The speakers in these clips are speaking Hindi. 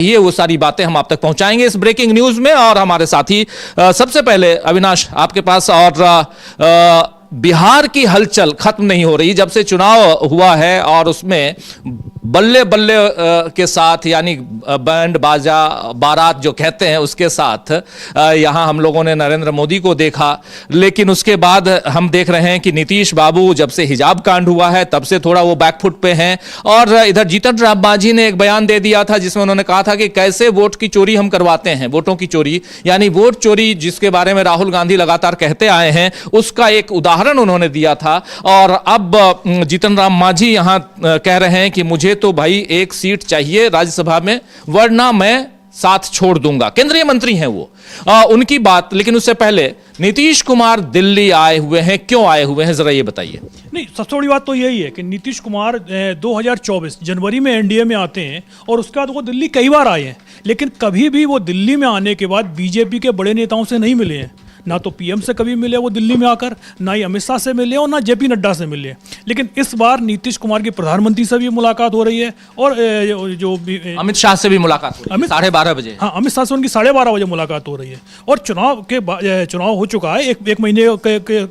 ये वो सारी बातें हम आप तक पहुंचाएंगे इस ब्रेकिंग न्यूज में। और हमारे साथी सबसे पहले अविनाश आपके पास, और बिहार की हलचल खत्म नहीं हो रही जब से चुनाव हुआ है, और उसमें बल्ले बल्ले के साथ, यानी बैंड बाजा बारात जो कहते हैं उसके साथ यहां हम लोगों ने नरेंद्र मोदी को देखा। लेकिन उसके बाद हम देख रहे हैं कि नीतीश बाबू, जब से हिजाब कांड हुआ है तब से थोड़ा वो बैकफुट पे हैं। और इधर जीतन राम मांझी ने एक बयान दे दिया था जिसमें उन्होंने कहा था कि कैसे वोट की चोरी हम करवाते हैं, वोटों की चोरी, यानी वोट चोरी जिसके बारे में राहुल गांधी लगातार कहते आए हैं, उसका एक उदाहरण उन्होंने दिया था। और अब जीतन राम मांझी यहां कह रहे हैं कि मुझे तो भाई एक सीट चाहिए राज्यसभा में, वरना मैं साथ छोड़ दूंगा। केंद्रीय मंत्री हैं वो, उनकी बात। लेकिन उससे पहले नीतीश कुमार दिल्ली आए हुए हैं, क्यों आए हुए हैं जरा ये बताइए। नहीं, सबसे बड़ी बात तो यही है कि नीतीश कुमार 2024 जनवरी में एनडीए में आते हैं और उसके बाद वो दिल्ली कई बार आए हैं, लेकिन कभी भी वो दिल्ली में आने के बाद बीजेपी के बड़े नेताओं से नहीं मिले हैं। ना तो पीएम से कभी मिले वो दिल्ली में आकर, ना ही अमित शाह से मिले और ना जेपी नड्डा से मिले। लेकिन इस बार नीतीश कुमार की प्रधानमंत्री से भी मुलाकात हो रही है, और जो अमित शाह से भी मुलाकात हो रही है 12:30 बजे। हाँ, अमित शाह से उनकी 12:30 बजे मुलाकात हो रही है। और चुनाव हो चुका है, एक महीने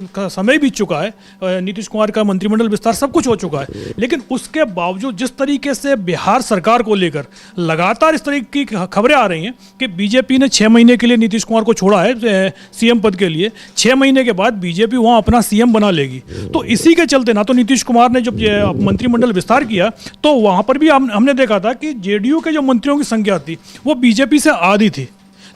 का समय बीत चुका है, नीतीश कुमार का मंत्रिमंडल विस्तार सब कुछ हो चुका है। लेकिन उसके बावजूद जिस तरीके से बिहार सरकार को लेकर लगातार इस तरीके की खबरें आ रही हैं कि बीजेपी ने 6 महीने के लिए नीतीश कुमार को छोड़ा है सीएम पद के लिए, 6 महीने के बाद बीजेपी वहां अपना सीएम बना लेगी। तो इसी के चलते ना तो नीतीश कुमार ने जब मंत्रिमंडल विस्तार किया तो वहां पर भी हमने देखा था कि जेडीयू के जो मंत्रियों की संख्या थी वो बीजेपी से आधी थी।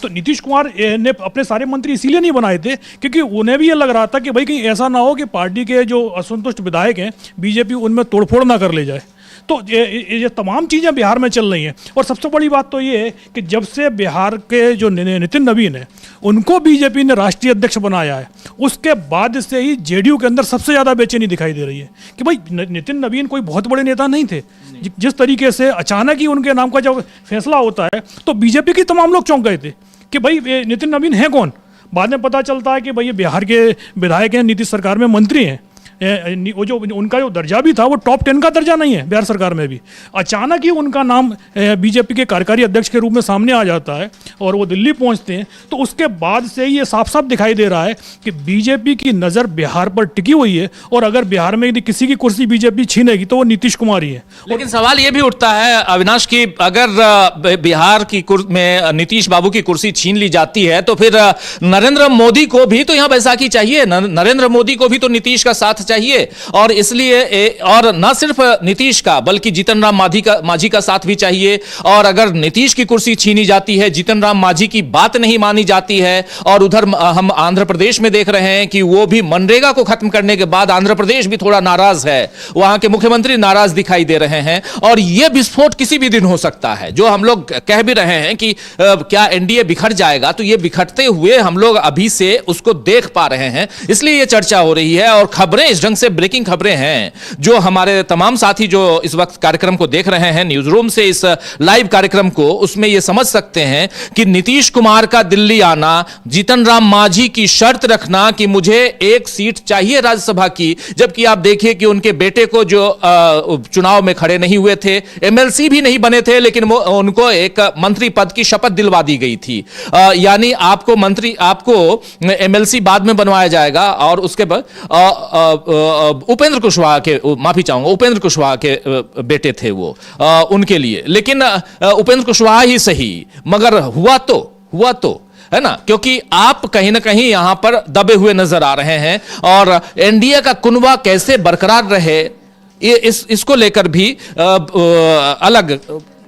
तो नीतीश कुमार ने अपने सारे मंत्री इसीलिए नहीं बनाए थे क्योंकि उन्हें भी ये लग रहा था कि भाई कहीं ऐसा ना हो कि पार्टी के जो असंतुष्ट विधायक हैं बीजेपी उनमें तोड़फोड़ ना कर ले जाए। तो ये तमाम चीज़ें बिहार में चल रही हैं। और सबसे बड़ी बात तो ये है कि जब से बिहार के जो नितिन नवीन है उनको बीजेपी ने राष्ट्रीय अध्यक्ष बनाया है, उसके बाद से ही जेडीयू के अंदर सबसे ज़्यादा बेचैनी दिखाई दे रही है कि भाई नितिन नवीन कोई बहुत बड़े नेता नहीं थे। जिस तरीके से अचानक ही उनके नाम का जब फैसला होता है तो बीजेपी के तमाम लोग चौंक गए थे कि भाई नितिन नवीन है कौन। बाद में पता चलता है कि भाई ये बिहार के विधायक हैं, नीतीश सरकार में मंत्री हैं। वो जो उनका जो दर्जा भी था वो टॉप 10 का दर्जा नहीं है बिहार सरकार में भी। अचानक ही उनका नाम बीजेपी के कार्यकारी अध्यक्ष के रूप में सामने आ जाता है और वो दिल्ली पहुंचते हैं। तो उसके बाद से ये साफ साफ दिखाई दे रहा है कि बीजेपी की नज़र बिहार पर टिकी हुई है, और अगर बिहार में यदि किसी की कुर्सी बीजेपी छीनेगी तो वो नीतीश कुमार ही है। लेकिन सवाल ये भी उठता है अविनाश की, अगर बिहार की में नीतीश बाबू की कुर्सी छीन ली जाती है तो फिर नरेंद्र मोदी को भी तो यहां बैसाखी चाहिए, नरेंद्र मोदी को भी तो नीतीश का साथ चाहिए। और इसलिए और न सिर्फ नीतीश का बल्कि जीतन राम मांझी का साथ भी चाहिए। और अगर नीतीश की कुर्सी छीनी जाती है, जीतन राम मांझी की बात नहीं मानी जाती है, और उधर हम आंध्र प्रदेश में देख रहे हैं कि वो भी मनरेगा को खत्म करने के बाद आंध्र प्रदेश भी थोड़ा नाराज है, वहां के मुख्यमंत्री नाराज दिखाई दे रहे हैं। और यह विस्फोट किसी भी दिन हो सकता है, जो हम लोग कह भी रहे हैं कि क्या एनडीए बिखर जाएगा, तो यह बिखरते हुए हम लोग अभी से उसको देख पा रहे हैं। इसलिए यह चर्चा हो रही है और खबरें इस ढंग से ब्रेकिंग खबरें हैं जो हमारे तमाम साथी जो इस वक्त कार्यक्रम को देख रहे हैं न्यूज रूम से, इस लाइव कार्यक्रम को, उसमें यह समझ सकते हैं कि नीतीश कुमार का दिल्ली आना, जीतन राम मांझी की शर्त रखना कि मुझे एक सीट चाहिए राज्यसभा की, जबकि आप देखिए कि उनके बेटे को जो चुनाव में खड़े नहीं हुए थे, एमएलसी भी नहीं बने थे, लेकिन उनको एक मंत्री पद की शपथ दिलवा दी गई थी। यानी आपको एमएलसी बाद में बनवाया जाएगा, और उसके बाद उपेंद्र कुशवाहा के, माफी चाहूंगा, उपेंद्र कुशवाहा के बेटे थे वो, उनके लिए। लेकिन उपेंद्र कुशवाहा ही सही, मगर हुआ तो है ना, क्योंकि आप कहीं ना कहीं यहां पर दबे हुए नजर आ रहे हैं। और एनडीए का कुनबा कैसे बरकरार रहे, इसको लेकर भी अलग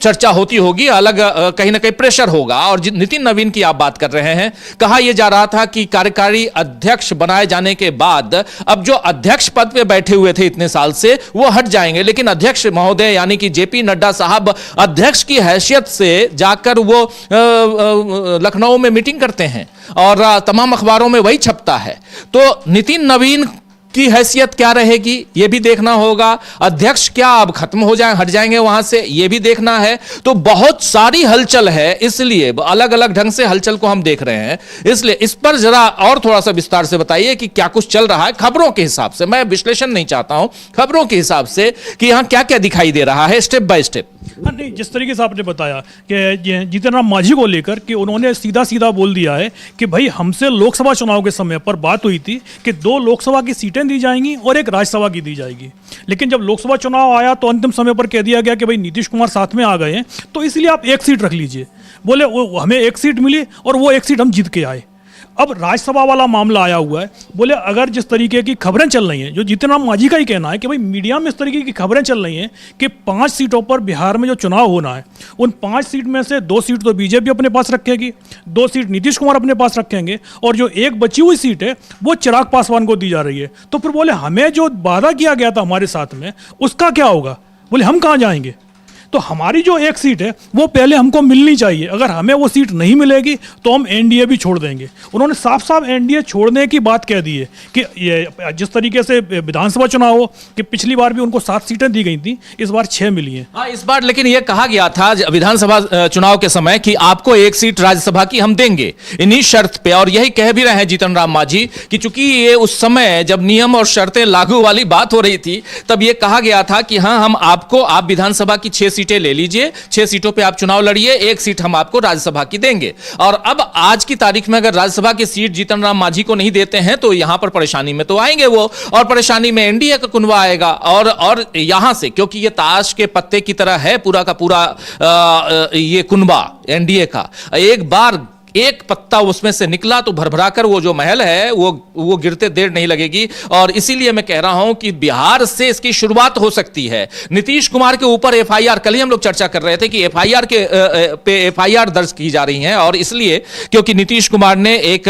चर्चा होती होगी, अलग कहीं ना कहीं प्रेशर होगा। और नितिन नवीन की आप बात कर रहे हैं, कहा यह जा रहा था कि कार्यकारी अध्यक्ष बनाए जाने के बाद अब जो अध्यक्ष पद पे बैठे हुए थे इतने साल से वो हट जाएंगे, लेकिन अध्यक्ष महोदय यानी कि जेपी नड्डा साहब अध्यक्ष की हैसियत से जाकर वो लखनऊ में मीटिंग करते हैं और तमाम अखबारों में वही छपता है। तो नितिन नवीन की हैसियत क्या रहेगी ये भी देखना होगा, अध्यक्ष क्या अब खत्म हो जाए, हट जाएंगे वहां से, ये भी देखना है। तो बहुत सारी हलचल है, इसलिए अलग अलग ढंग से हलचल को हम देख रहे हैं। इसलिए इस पर जरा और थोड़ा सा विस्तार से बताइए कि क्या कुछ चल रहा है खबरों के हिसाब से, मैं विश्लेषण नहीं चाहता हूं, खबरों के हिसाब से कि यहां क्या क्या दिखाई दे रहा है स्टेप बाय स्टेप। हाँ, नहीं, जिस तरीके से आपने बताया कि जीतन राम मांझी को लेकर कि उन्होंने सीधा सीधा बोल दिया है कि भाई हमसे लोकसभा चुनाव के समय पर बात हुई थी कि 2 लोकसभा की सीटें दी जाएंगी और 1 राज्यसभा की दी जाएगी, लेकिन जब लोकसभा चुनाव आया तो अंतिम समय पर कह दिया गया कि भाई नीतीश कुमार साथ में आ गए हैं तो इसलिए आप 1 सीट रख लीजिए। बोले वो हमें 1 सीट मिली और वो 1 सीट हम जीत के आए। अब राज्यसभा वाला मामला आया हुआ है। बोले अगर जिस तरीके की खबरें चल रही हैं, जो जीतन राम मांझी का ही कहना है कि भाई मीडिया में इस तरीके की खबरें चल रही हैं कि 5 सीटों पर बिहार में जो चुनाव होना है, उन 5 सीट में से 2 सीट तो बीजेपी अपने पास रखेगी, 2 सीट नीतीश कुमार अपने पास रखेंगे और जो 1 बची हुई सीट है वो चिराग पासवान को दी जा रही है। तो फिर बोले हमें जो वादा किया गया था हमारे साथ में उसका क्या होगा? बोले हम कहाँ जाएंगे? तो हमारी जो 1 सीट है वो पहले हमको मिलनी चाहिए, अगर हमें वो सीट नहीं मिलेगी तो हम एनडीए भी छोड़ देंगे। उन्होंने साफ साफ एनडीए छोड़ने की बात कह दी है कि ये जिस तरीके से विधानसभा चुनाव हो कि पिछली बार भी उनको 7 सीटें दी गई थी, इस बार 6 मिली हैं। हाँ, इस बार लेकिन यह कहा गया था विधानसभा चुनाव के समय कि आपको 1 सीट राज्यसभा की हम देंगे इन्हीं शर्त पे, और यही कह भी रहे हैं जीतन राम मांझी कि चूंकि ये उस समय जब नियम और शर्तें लागू वाली बात हो रही थी तब ये कहा गया था कि हाँ हम आपको, आप विधानसभा की 6 सीटें ले लीजिए, 6 सीटों पे आप चुनाव लड़िए, 1 सीट हम आपको राज्यसभा की देंगे। और अब आज की तारीख में अगर राज्यसभा की सीट जीतन राम मांझी को नहीं देते हैं तो यहां पर परेशानी में तो आएंगे वो, और परेशानी में एनडीए का कुनबा आएगा। और यहां से क्योंकि ये ताश के पत्ते की तरह है पूरा का पूरा ये कुनबा एनडीए का, एक बार एक पत्ता उसमें से निकला तो भरभराकर वो जो महल है वो गिरते देर नहीं लगेगी। और इसीलिए मैं कह रहा हूं कि बिहार से इसकी शुरुआत हो सकती है। नीतीश कुमार के ऊपर एफआईआर, कल ही हम लोग चर्चा कर रहे थे कि एफआईआर पे एफआईआर दर्ज की जा रही हैं, और इसलिए क्योंकि नीतीश कुमार ने एक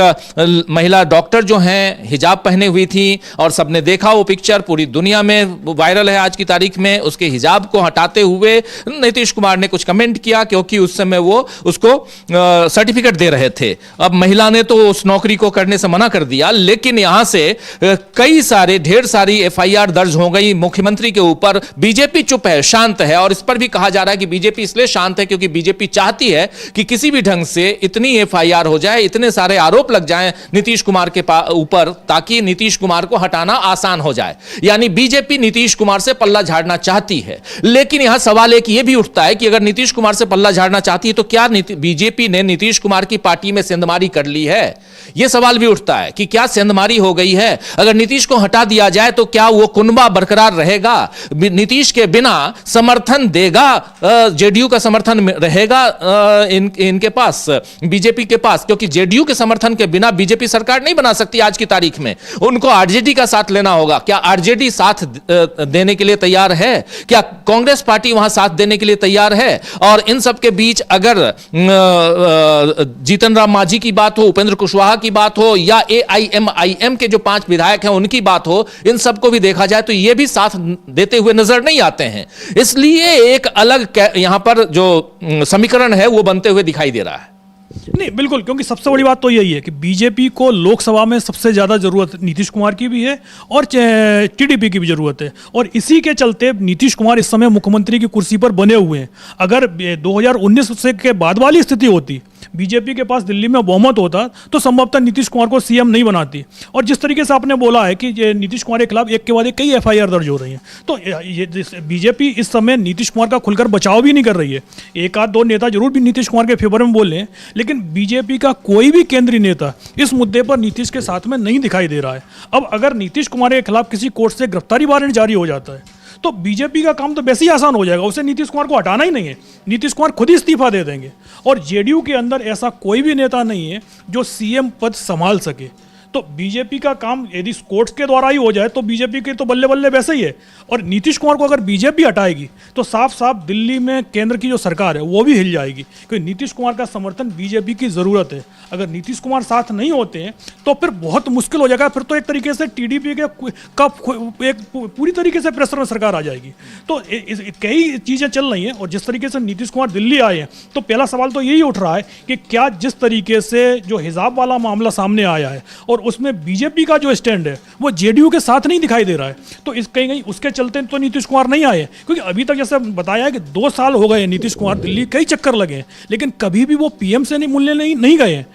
महिला डॉक्टर जो हैं हिजाब पहने हुई थी और सबने देखा वो पिक्चर, पूरी दुनिया में वायरल है आज की तारीख में, उसके हिजाब को हटाते हुए नीतीश कुमार ने कुछ कमेंट किया क्योंकि उस समय वो उसको सर्टिफिकेट दे रहे थे। अब महिला ने तो उस नौकरी को करने से मना कर दिया, लेकिन यहां से कई सारे ढेर सारी एफआईआर दर्ज हो गई मुख्यमंत्री के ऊपर। बीजेपी चुप है, शांत है, और इस पर भी कहा जा रहा है कि बीजेपी इसलिए शांत है क्योंकि बीजेपी चाहती है कि किसी भी ढंग से इतनी एफआईआर हो जाए, इतने सारे आरोप लग जाएं नीतीश कुमार के ऊपर, ताकि नीतीश कुमार को हटाना आसान हो जाए। यानी बीजेपी नीतीश कुमार से पल्ला झाड़ना चाहती है। लेकिन यहां सवाल एक यह भी उठता है कि अगर नीतीश कुमार से पल्ला झाड़ना चाहती है तो क्या बीजेपी ने नीतीश कुमार की पार्टी में सेंधमारी कर ली है? यह सवाल भी उठता है कि क्या सेंधमारी हो गई है? अगर नीतीश को हटा दिया जाए तो क्या वो कुनबा बरकरार रहेगा? नीतीश के बिना समर्थन देगा, जेडीयू का समर्थन रहेगा इनके पास, बीजेपी के पास, क्योंकि जेडीयू के समर्थन के बिना बीजेपी सरकार नहीं बना सकती आज की तारीख में। उनको आरजेडी का साथ लेना होगा। क्या आरजेडी साथ देने के लिए तैयार है? क्या कांग्रेस पार्टी वहां साथ देने के लिए तैयार है? और इन सब के बीच अगर जीतन राम मांझी की बात हो, उपेंद्र कुशवाहा की बात हो, या एआईएमआईएम के जो 5 विधायक हैं उनकी बात हो, इन सबको भी देखा जाए तो ये भी साथ देते हुए नजर नहीं आते हैं। इसलिए एक अलग यहां पर जो समीकरण है वो बनते हुए दिखाई दे रहा है। नहीं, बिल्कुल, क्योंकि सबसे बड़ी बात तो यही है कि बीजेपी को लोकसभा में सबसे ज़्यादा ज़रूरत नीतीश कुमार की भी है और टीडीपी की भी ज़रूरत है, और इसी के चलते नीतीश कुमार इस समय मुख्यमंत्री की कुर्सी पर बने हुए हैं। अगर 2019 से के बाद वाली स्थिति होती, बीजेपी के पास दिल्ली में बहुमत होता, तो संभवतः नीतीश कुमार को सीएम नहीं बनाती। और जिस तरीके से आपने बोला है कि नीतीश कुमार के खिलाफ एक के बाद एक कई एफआईआर दर्ज हो रही हैं, तो ये बीजेपी इस समय नीतीश कुमार का खुलकर बचाव भी नहीं कर रही है। एक आध दो नेता जरूर भी नीतीश कुमार के फेवर में बोले हैं, लेकिन बीजेपी का कोई भी केंद्रीय नेता इस मुद्दे पर नीतीश के साथ में नहीं दिखाई दे रहा है। अब अगर नीतीश कुमार के खिलाफ किसी कोर्ट से गिरफ्तारी वारंट जारी हो जाता है तो बीजेपी का काम तो वैसे ही आसान हो जाएगा, उसे नीतीश कुमार को हटाना ही नहीं है, नीतीश कुमार खुद ही इस्तीफा दे देंगे। और जेडीयू के अंदर ऐसा कोई भी नेता नहीं है जो सीएम पद संभाल सके। तो बीजेपी का काम यदि कोर्ट्स के द्वारा ही हो जाए तो बीजेपी के तो बल्ले बल्ले वैसे ही है। और नीतीश कुमार को अगर बीजेपी हटाएगी तो साफ साफ दिल्ली में केंद्र की जो सरकार है वो भी हिल जाएगी, क्योंकि नीतीश कुमार का समर्थन बीजेपी की ज़रूरत है। अगर नीतीश कुमार साथ नहीं होते हैं तो फिर बहुत मुश्किल हो जाएगा, फिर तो एक तरीके से टीडीपी के का एक पूरी तरीके से प्रेशर में सरकार आ जाएगी। तो कई चीज़ें चल रही हैं, और जिस तरीके से नीतीश कुमार दिल्ली आए हैं तो पहला सवाल तो यही उठ रहा है कि क्या जिस तरीके से जो हिजाब वाला मामला सामने आया है और उसमें बीजेपी का जो स्टैंड है वो जेडीयू के साथ नहीं दिखाई दे रहा है। तो इस कहीं कहीं उसके चलते तो नीतीश कुमार नहीं आए, क्योंकि अभी तक जैसे बताया कि 2 साल हो गए नीतीश कुमार दिल्ली कई चक्कर लगे हैं, लेकिन कभी भी वो पीएम से नहीं मिलने नहीं गए हैं।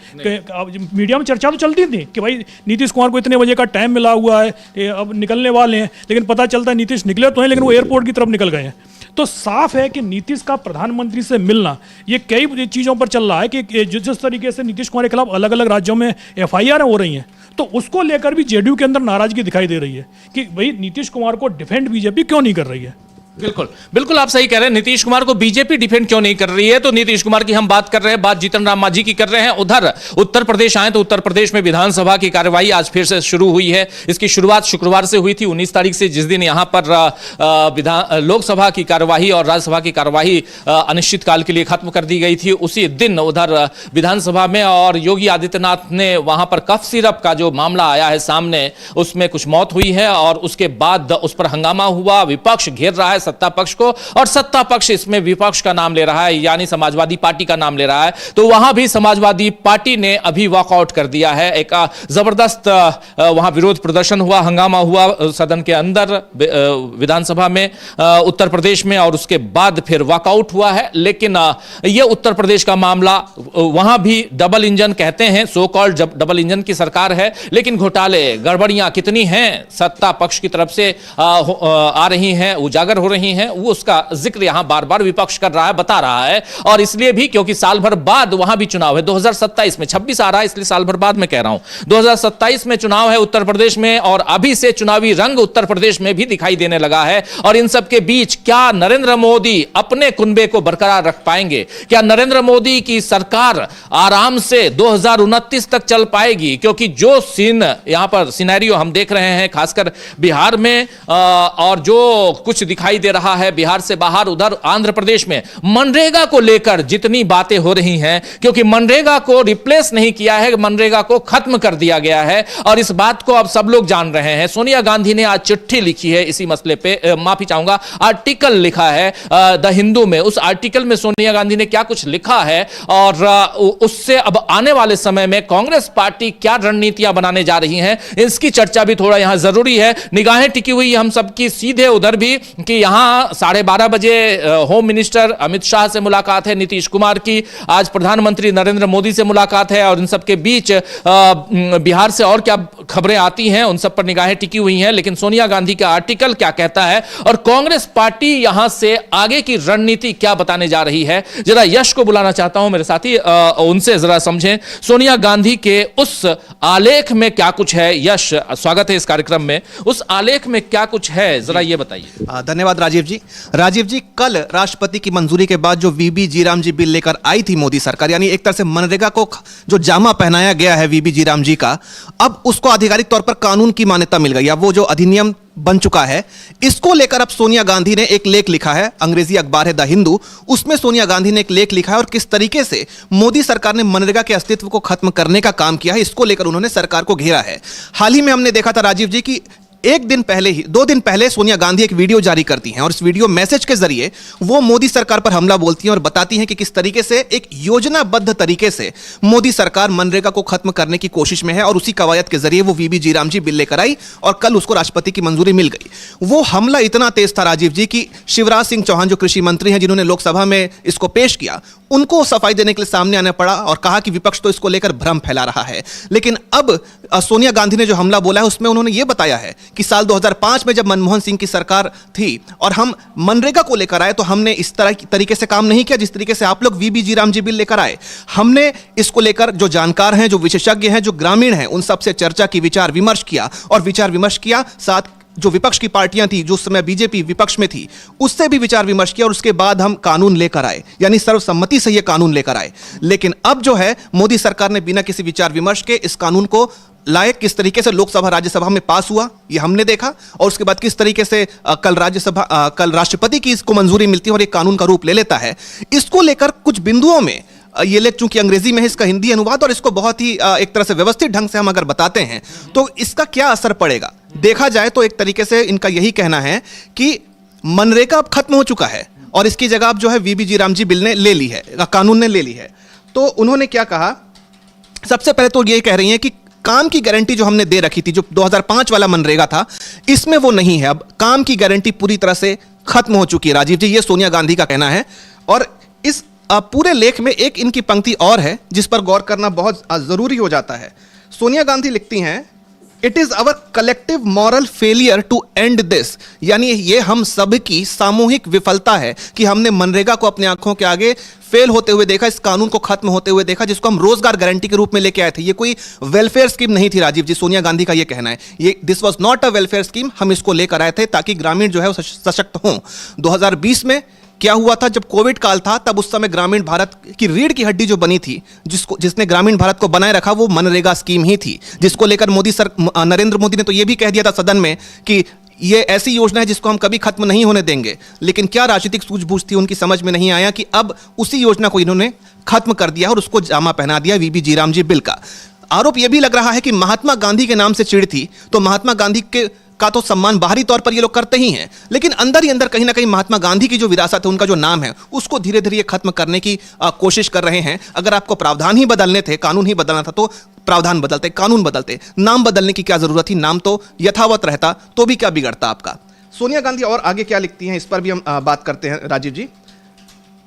मीडिया में चर्चा तो चलती थी कि भाई नीतीश कुमार को इतने बजे का टाइम मिला हुआ है, अब निकलने वाले हैं, लेकिन पता चलता है नीतीश निकले तो हैं लेकिन वो एयरपोर्ट की तरफ निकल गए हैं। तो साफ है कि नीतीश का प्रधानमंत्री से मिलना ये कई चीज़ों पर चल रहा है कि जिस तरीके से नीतीश कुमार के खिलाफ अलग अलग राज्यों में एफआईआर हो रही हैं, तो उसको लेकर भी जेडीयू के अंदर नाराजगी दिखाई दे रही है कि भाई नीतीश कुमार को डिफेंड बीजेपी क्यों नहीं कर रही है। बिल्कुल बिल्कुल आप सही कह रहे हैं, नीतीश कुमार को बीजेपी डिफेंड क्यों नहीं कर रही है। तो नीतीश कुमार की हम बात कर रहे हैं, बात जीतन राम मांझी की कर रहे हैं। उधर उत्तर प्रदेश आए तो उत्तर प्रदेश में विधानसभा की कार्यवाही आज फिर से शुरू हुई है। इसकी शुरुआत शुक्रवार से हुई थी 19 तारीख से, जिस दिन यहां पर लोकसभा की कार्यवाही और राज्यसभा की कार्यवाही अनिश्चितकाल के लिए खत्म कर दी गई थी। उसी दिन उधर विधानसभा में और योगी आदित्यनाथ ने वहां पर कफ सिरप का जो मामला आया है सामने, उसमें कुछ मौत हुई है और उसके बाद उस पर हंगामा हुआ। विपक्ष घेर रहा है सत्ता पक्ष को और सत्ता पक्ष इसमें विपक्ष का नाम ले रहा है, यानी समाजवादी पार्टी का नाम ले रहा है। तो वहां भी समाजवादी पार्टी ने अभी वॉकआउट कर दिया है। एक जबरदस्त वहां विरोध प्रदर्शन हुआ, हंगामा हुआ सदन के अंदर विधानसभा में उत्तर प्रदेश में, और उसके बाद फिर वॉकआउट हुआ है। लेकिन यह उत्तर प्रदेश का मामला, वहां भी डबल इंजन कहते हैं, सो कॉल्ड डबल इंजन की सरकार है, लेकिन घोटाले गड़बड़ियां कितनी हैं सत्ता पक्ष की तरफ से आ रही हैं, उजागर हो रही हैं, वो उसका जिक्र यहां बार बार विपक्ष कर रहा है, बता रहा है। और इसलिए भी क्योंकि साल भर बाद वहां भी चुनाव है 2027 में, 26 आ रहा है इसलिए साल भर बाद में कह रहा हूं, 2027 में चुनाव है उत्तर प्रदेश में, और अभी से चुनावी रंग उत्तर प्रदेश में भी दिखाई देने लगा है। और इन सब के बीच क्या नरेंद्र मोदी अपने कुनबे को बरकरार रख पाएंगे? क्या नरेंद्र मोदी की सरकार आराम से 2029 तक चल पाएगी? क्योंकि जो सीन यहां पर सिनेरियो हम देख रहे हैं खासकर बिहार में, और जो कुछ दिखाई दे रहा है बिहार से बाहर, उधर आंध्र प्रदेश में मनरेगा को लेकर जितनी बातें हो रही हैं, क्योंकि मनरेगा को रिप्लेस नहीं किया है, मनरेगा को खत्म कर दिया गया है, और इस बात को अब सब लोग जान रहे हैं। सोनिया गांधी ने आज चिट्ठी लिखी है इसी मसले पे, माफी चाहूंगा, आर्टिकल लिखा है द हिंदू में। उस आर्टिकल में सोनिया गांधी ने क्या कुछ लिखा है, और उससे अब आने वाले समय में कांग्रेस पार्टी क्या रणनीतियां बनाने जा रही है, इसकी चर्चा भी थोड़ा यहां जरूरी है। निगाहें टिकी हुई हम सबकी सीधे उधर भी कि यहां 12:30 बजे होम मिनिस्टर अमित शाह से मुलाकात है नीतीश कुमार की, आज प्रधानमंत्री नरेंद्र मोदी से मुलाकात है, और इन सबके बीच बिहार से और क्या खबरें आती हैं उन सब पर निगाहें टिकी हुई हैं। लेकिन सोनिया गांधी का आर्टिकल क्या कहता है और कांग्रेस पार्टी यहां से आगे की रणनीति क्या बताने जा रही है, जरा यश को बुलाना चाहता हूं मेरे साथी, उनसे जरा समझें सोनिया गांधी के उस आलेख में क्या कुछ है। यश, स्वागत है इस कार्यक्रम में। उस आलेख में क्या कुछ है, जरा ये बताइए। धन्यवाद राजीव जी, कल राष्ट्रपति की मंजूरी के बाद जो वीबी जीराम जी बिल लेकर आई थी मोदी सरकार, यानी एक तरह से मनरेगा को जो जामा पहनाया गया है वीबी जीराम जी का, अब उसको आधिकारिक तौर पर कानून की मान्यता मिल गई। अब वो जो अधिनियम बन चुका है, इसको लेकर अब सोनिया गांधी ने एक लेख लिखा है, अंग्रेजी अखबार है द हिंदू, उसमें सोनिया गांधी ने एक लेख लिखा है और किस तरीके से मोदी सरकार ने मनरेगा के अस्तित्व को खत्म करने का काम किया है, इसको लेकर उन्होंने सरकार को घेरा है। हाल ही में हमने देखा था राजीव जी की 2 दिन पहले सोनिया गांधी एक वीडियो जारी करती हैं और इस वीडियो मैसेज के जरिए वो मोदी सरकार पर हमला बोलती हैं और बताती हैं कि किस तरीके से एक योजनाबद्ध तरीके से मोदी सरकार मनरेगा को खत्म करने की कोशिश में है, और उसी कवायद के जरिए वो वीबी जीराम जी बिल लेकर आई और कल उसको राष्ट्रपति की मंजूरी मिल गई। वो हमला इतना तेज था राजीव जी कि शिवराज सिंह चौहान जो कृषि मंत्री हैं, जिन्होंने लोकसभा में इसको पेश किया, उनको सफाई देने के लिए सामने आना पड़ा और कहा कि विपक्ष तो इसको लेकर भ्रम फैला रहा है। लेकिन अब सोनिया गांधी ने जो हमला बोला है उसमें उन्होंने यह बताया है कि साल 2005 में जब मनमोहन सिंह की सरकार थी और हम मनरेगा को लेकर आए, तो हमने इस तरीके से काम नहीं किया जिस तरीके से आप लोग वीबी जीराम जी बिल लेकर आए। हमने इसको लेकर जो जानकार हैं, जो विशेषज्ञ हैं, जो ग्रामीण हैं, उन सबसे चर्चा की, विचार विमर्श किया, साथ जो विपक्ष की पार्टियां थी, जो उस समय बीजेपी विपक्ष में थी, उससे भी विचार विमर्श किया, और उसके बाद हम कानून लेकर आए, यानी सर्वसम्मति से यह कानून लेकर आए। लेकिन अब जो है मोदी सरकार ने बिना किसी विचार विमर्श के इस कानून को लाए, किस तरीके से लोकसभा राज्यसभा में पास हुआ ये हमने देखा, और उसके बाद किस तरीके से कल राष्ट्रपति की इसको मंजूरी मिलती है और एक कानून का रूप ले लेता है। इसको लेकर कुछ बिंदुओं में ये लेख चूंकि अंग्रेजी में है, इसका हिंदी अनुवाद, और इसको बहुत ही एक तरह से व्यवस्थित ढंग से हम अगर बताते हैं तो इसका क्या असर पड़ेगा, देखा जाए तो एक तरीके से इनका यही कहना है कि मनरेगा अब खत्म हो चुका है और इसकी जगह अब जो है वीबी जीराम जी बिल ने ले ली है, कानून ने ले ली है। तो उन्होंने क्या कहा, सबसे पहले तो ये कह रही हैं कि काम की गारंटी जो हमने दे रखी थी, जो 2005 वाला मनरेगा था, इसमें वो नहीं है। अब काम की गारंटी पूरी तरह से खत्म हो चुकी है राजीव जी, ये सोनिया गांधी का कहना है। और इस पूरे लेख में एक इनकी पंक्ति और है जिस पर गौर करना बहुत जरूरी हो जाता है। सोनिया गांधी लिखती हैं, it is our collective moral failure to end this, यानी ये हम सब की सामूहिक विफलता है कि हमने मनरेगा को अपने आंखों के आगे फेल होते हुए देखा, इस कानून को खत्म होते हुए देखा, जिसको हम रोजगार गारंटी के रूप में लेके आए थे। ये कोई वेलफेयर स्कीम नहीं थी राजीव जी, सोनिया गांधी का ये कहना है। ये this was not a welfare scheme, हम इसको लेकर आए थे ताकि ग्रामीण जो है वो सशक्त हों। 2020 में क्या हुआ था, जब कोविड काल था, तब उस समय ग्रामीण भारत की रीढ़ की हड्डी जो बनी थी, जिसने ग्रामीण भारत को बनाए रखा, वो मनरेगा स्कीम ही थी, जिसको लेकर नरेंद्र मोदी ने तो ये भी कह दिया था सदन में कि ये ऐसी योजना है जिसको हम कभी खत्म नहीं होने देंगे। लेकिन क्या राजनीतिक सूझबूझ थी, उनकी समझ में नहीं आया कि अब उसी योजना को इन्होंने खत्म कर दिया और उसको जामा पहना दिया वीबी जीराम जी बिल का। आरोप यह भी लग रहा है कि महात्मा गांधी के नाम से चिढ़ थी, तो महात्मा गांधी का तो सम्मान बाहरी तौर पर ये लोग करते ही हैं, लेकिन अंदर ही अंदर कहीं ना कहीं महात्मा गांधी की जो विरासत है, उनका जो नाम है, उसको धीरे धीरे ये खत्म करने की कोशिश कर रहे हैं। अगर आपको प्रावधान ही बदलने थे, कानून ही बदलना था, तो प्रावधान बदलते, कानून बदलते, नाम बदलने की क्या जरूरत थी? नाम तो यथावत रहता तो भी क्या बिगड़ता आपका। सोनिया गांधी और आगे क्या लिखती हैं, इस पर भी हम बात करते हैं राजीव जी।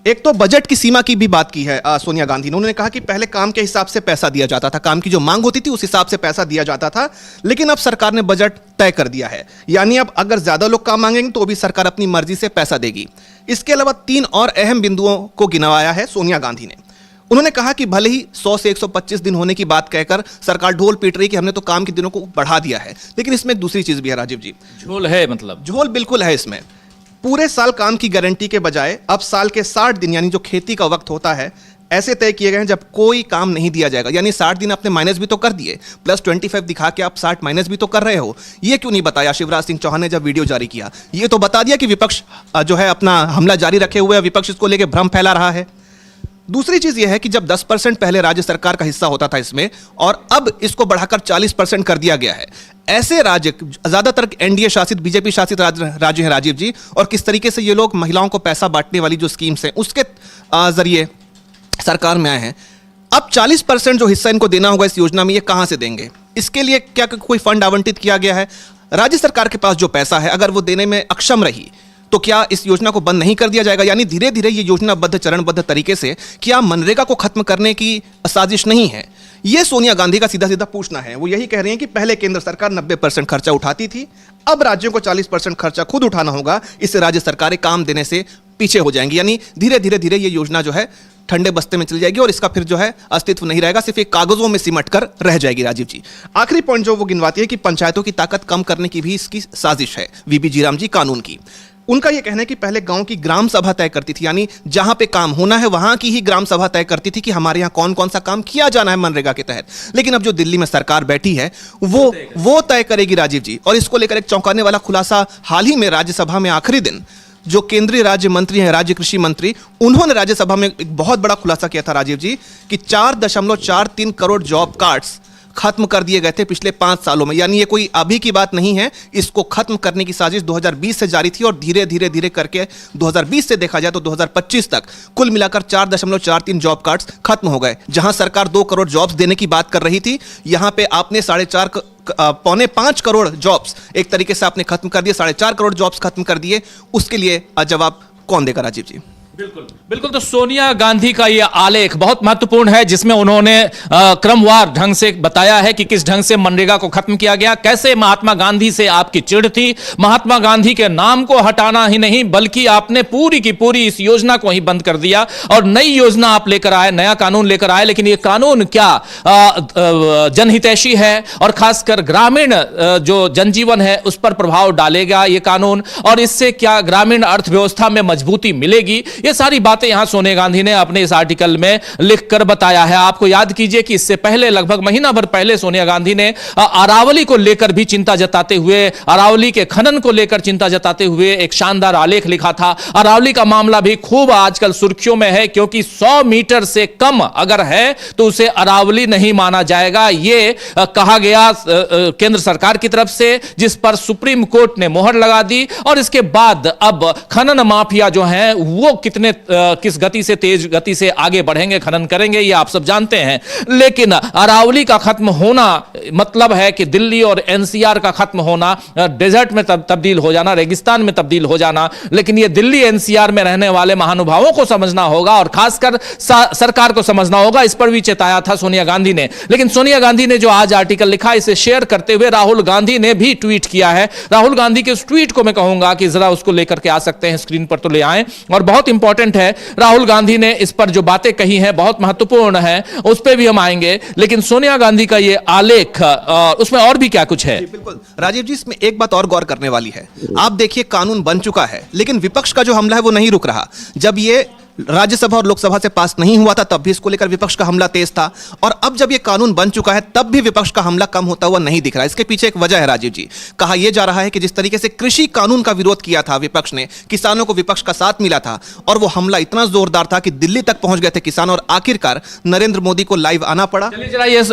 एक तो बजट की सीमा की भी बात की है सोनिया गांधी ने। उन्होंने कहा कि पहले काम के हिसाब से पैसा दिया जाता था, काम की जो मांग होती थी उस हिसाब से पैसा दिया जाता था, लेकिन अब सरकार ने बजट तय कर दिया है, यानी अब अगर ज्यादा लोग काम मांगेंगे तो भी सरकार अपनी मर्जी से पैसा देगी। इसके अलावा 3 और अहम बिंदुओं को गिनवाया है सोनिया गांधी ने। उन्होंने कहा कि भले ही 100 से 125 दिन होने की बात कहकर सरकार ढोल पीट रही कि हमने तो काम के दिनों को बढ़ा दिया है, लेकिन इसमें एक दूसरी चीज भी है राजीव जी। झोल है, मतलब झोल बिल्कुल है इसमें। पूरे साल काम की गारंटी के बजाय अब साल के 60 दिन, यानी जो खेती का वक्त होता है, ऐसे तय किए गए हैं जब कोई काम नहीं दिया जाएगा। यानी 60 दिन आपने माइनस भी तो कर दिए, प्लस 25 दिखा के आप 60 माइनस भी तो कर रहे हो। ये क्यों नहीं बताया शिवराज सिंह चौहान ने जब वीडियो जारी किया? ये तो बता दिया कि विपक्ष जो है अपना हमला जारी रखे हुए, विपक्ष इसको लेकर भ्रम फैला रहा है। दूसरी चीज यह है कि जब 10% पहले राज्य सरकार का हिस्सा होता था इसमें, और अब इसको बढ़ाकर 40% कर दिया गया है। ऐसे राज्य, ज्यादातर एनडीए शासित, बीजेपी शासित राज्य हैं राजीव जी, और किस तरीके से ये लोग महिलाओं को पैसा बांटने वाली जो स्कीम्स हैं उसके जरिए सरकार में आए हैं। अब 40% जो हिस्सा इनको देना होगा इस योजना में, ये कहां से देंगे? इसके लिए क्या कोई फंड आवंटित किया गया है? राज्य सरकार के पास जो पैसा है, अगर वो देने में अक्षम रही तो क्या इस योजना को बंद नहीं कर दिया जाएगा? यानी धीरे धीरे ये योजनाबद्ध, चरणबद्ध तरीके से क्या मनरेगा को खत्म करने की साजिश नहीं है? ये सोनिया गांधी का सीधा सीधा पूछना है। वो यही कह रही हैं कि पहले केंद्र सरकार 90% खर्चा उठाती थी, अब राज्यों को 40% खर्चा खुद उठाना होगा, इससे राज्य सरकारें काम देने से पीछे हो जाएंगी। यानी धीरे धीरे ये योजना जो है ठंडे बस्ते में चली जाएगी और इसका फिर जो है अस्तित्व नहीं रहेगा, सिर्फ एक कागजों में सिमट कर रह जाएगी राजीव जी। आखिरी पॉइंट जो वो गिनवाती है कि पंचायतों की ताकत कम करने की भी इसकी साजिश है, वीबी जीराम जी कानून की। उनका यह कहना है कि पहले गांव की ग्राम सभा तय करती थी, यानी जहां पे काम होना है वहां की ही ग्राम सभा तय करती थी कि हमारे यहां कौन कौन सा काम किया जाना है मनरेगा के तहत। लेकिन अब जो दिल्ली में सरकार बैठी है वो तय करेगी राजीव जी। और इसको लेकर एक चौंकाने वाला खुलासा हाल ही में राज्यसभा में आखिरी दिन जो केंद्रीय राज्य मंत्री हैं, राज्य कृषि मंत्री, उन्होंने राज्यसभा में एक बहुत बड़ा खुलासा किया था राजीव जी कि 4.43 करोड़ जॉब कार्ड्स खत्म कर दिए गए थे पिछले 5 सालों में। यानी ये कोई अभी की बात नहीं है, इसको खत्म करने की साजिश 2020 से जारी थी और धीरे धीरे करके 2020 से देखा जाए तो 2025 तक कुल मिलाकर 4.43 जॉब कार्ड्स खत्म हो गए। जहां सरकार 2 करोड़ जॉब्स देने की बात कर रही थी, यहां पे आपने 4.5 करोड़ जॉब्स एक तरीके से आपने खत्म कर दिए, 4.5 करोड़ जॉब्स खत्म कर दिए। उसके लिए जवाब कौन देगा राजीव जी? बिल्कुल बिल्कुल। तो सोनिया गांधी का यह आलेख बहुत महत्वपूर्ण है, जिसमें उन्होंने क्रमवार ढंग से बताया है कि किस ढंग से मनरेगा को खत्म किया गया, कैसे महात्मा गांधी से आपकी चिढ़ थी। महात्मा गांधी के नाम को हटाना ही नहीं, बल्कि आपने पूरी की पूरी इस योजना को ही बंद कर दिया और नई योजना आप लेकर आए, नया कानून लेकर आए। लेकिन यह कानून क्या जनहितैषी है और खासकर ग्रामीण जो जनजीवन है उस पर प्रभाव डालेगा यह कानून, और इससे क्या ग्रामीण अर्थव्यवस्था में मजबूती मिलेगी? ये सारी बातें यहां सोनिया गांधी ने अपने इस आर्टिकल में लिखकर बताया है। आपको याद कीजिए कि इससे पहले, लगभग महीना भर पहले, सोनिया गांधी ने अरावली को लेकर भी चिंता जताते हुए, अरावली के खनन को लेकर चिंता जताते हुए एक शानदार आलेख लिखा था। अरावली का मामला भी खूब आजकल सुर्खियों में है, क्योंकि 100 मीटर से कम अगर है तो उसे अरावली नहीं माना जाएगा, ये कहा गया केंद्र सरकार की तरफ से, जिस पर सुप्रीम कोर्ट ने मोहर लगा दी। और इसके बाद अब खनन माफिया जो है वो किस गति से, तेज गति से आगे बढ़ेंगे, खनन करेंगे, ये आप सब जानते हैं। लेकिन अरावली का खत्म होना मतलब है कि दिल्ली और एनसीआर का खत्म होना, डेजर्ट में तब्दील हो जाना, रेगिस्तान में तब्दील हो जाना। लेकिन ये दिल्ली एनसीआर में रहने वाले महानुभावों को समझना होगा और खासकर सरकार को समझना होगा। इस पर भी चेताया था सोनिया गांधी ने। लेकिन सोनिया गांधी ने जो आज आर्टिकल लिखा, इसे शेयर करते हुए राहुल गांधी ने भी ट्वीट किया है। राहुल गांधी के उस ट्वीट को मैं कहूंगा कि जरा उसको लेकर के आ सकते हैं, स्क्रीन पर तो ले आएं। और बहुत इंपॉर्टेंट है, राहुल गांधी ने इस पर जो बातें कही हैं बहुत महत्वपूर्ण है, उस पर भी हम आएंगे। लेकिन सोनिया गांधी का ये आलेख, उसमें और भी क्या कुछ है? बिल्कुल राजीव जी, इसमें एक बात और गौर करने वाली है। आप देखिए, कानून बन चुका है, लेकिन विपक्ष का जो हमला है वो नहीं रुक रहा। जब ये राज्यसभा और लोकसभा से पास नहीं हुआ था तब भी इसको लेकर विपक्ष का हमला तेज था, और अब जब ये कानून बन चुका है तब भी विपक्ष का हमला कम होता हुआ नहीं दिख रहा। इसके पीछे एक वजह है राजीव जी। कहा यह जा रहा है कि जिस तरीके से कृषि कानून का विरोध किया था विपक्ष ने, किसानों को विपक्ष का साथ मिला था, और वो हमला इतना जोरदार था कि दिल्ली तक पहुंच गए थे किसान, और आखिरकार नरेंद्र मोदी को लाइव आना पड़ा। चलिए जरा ये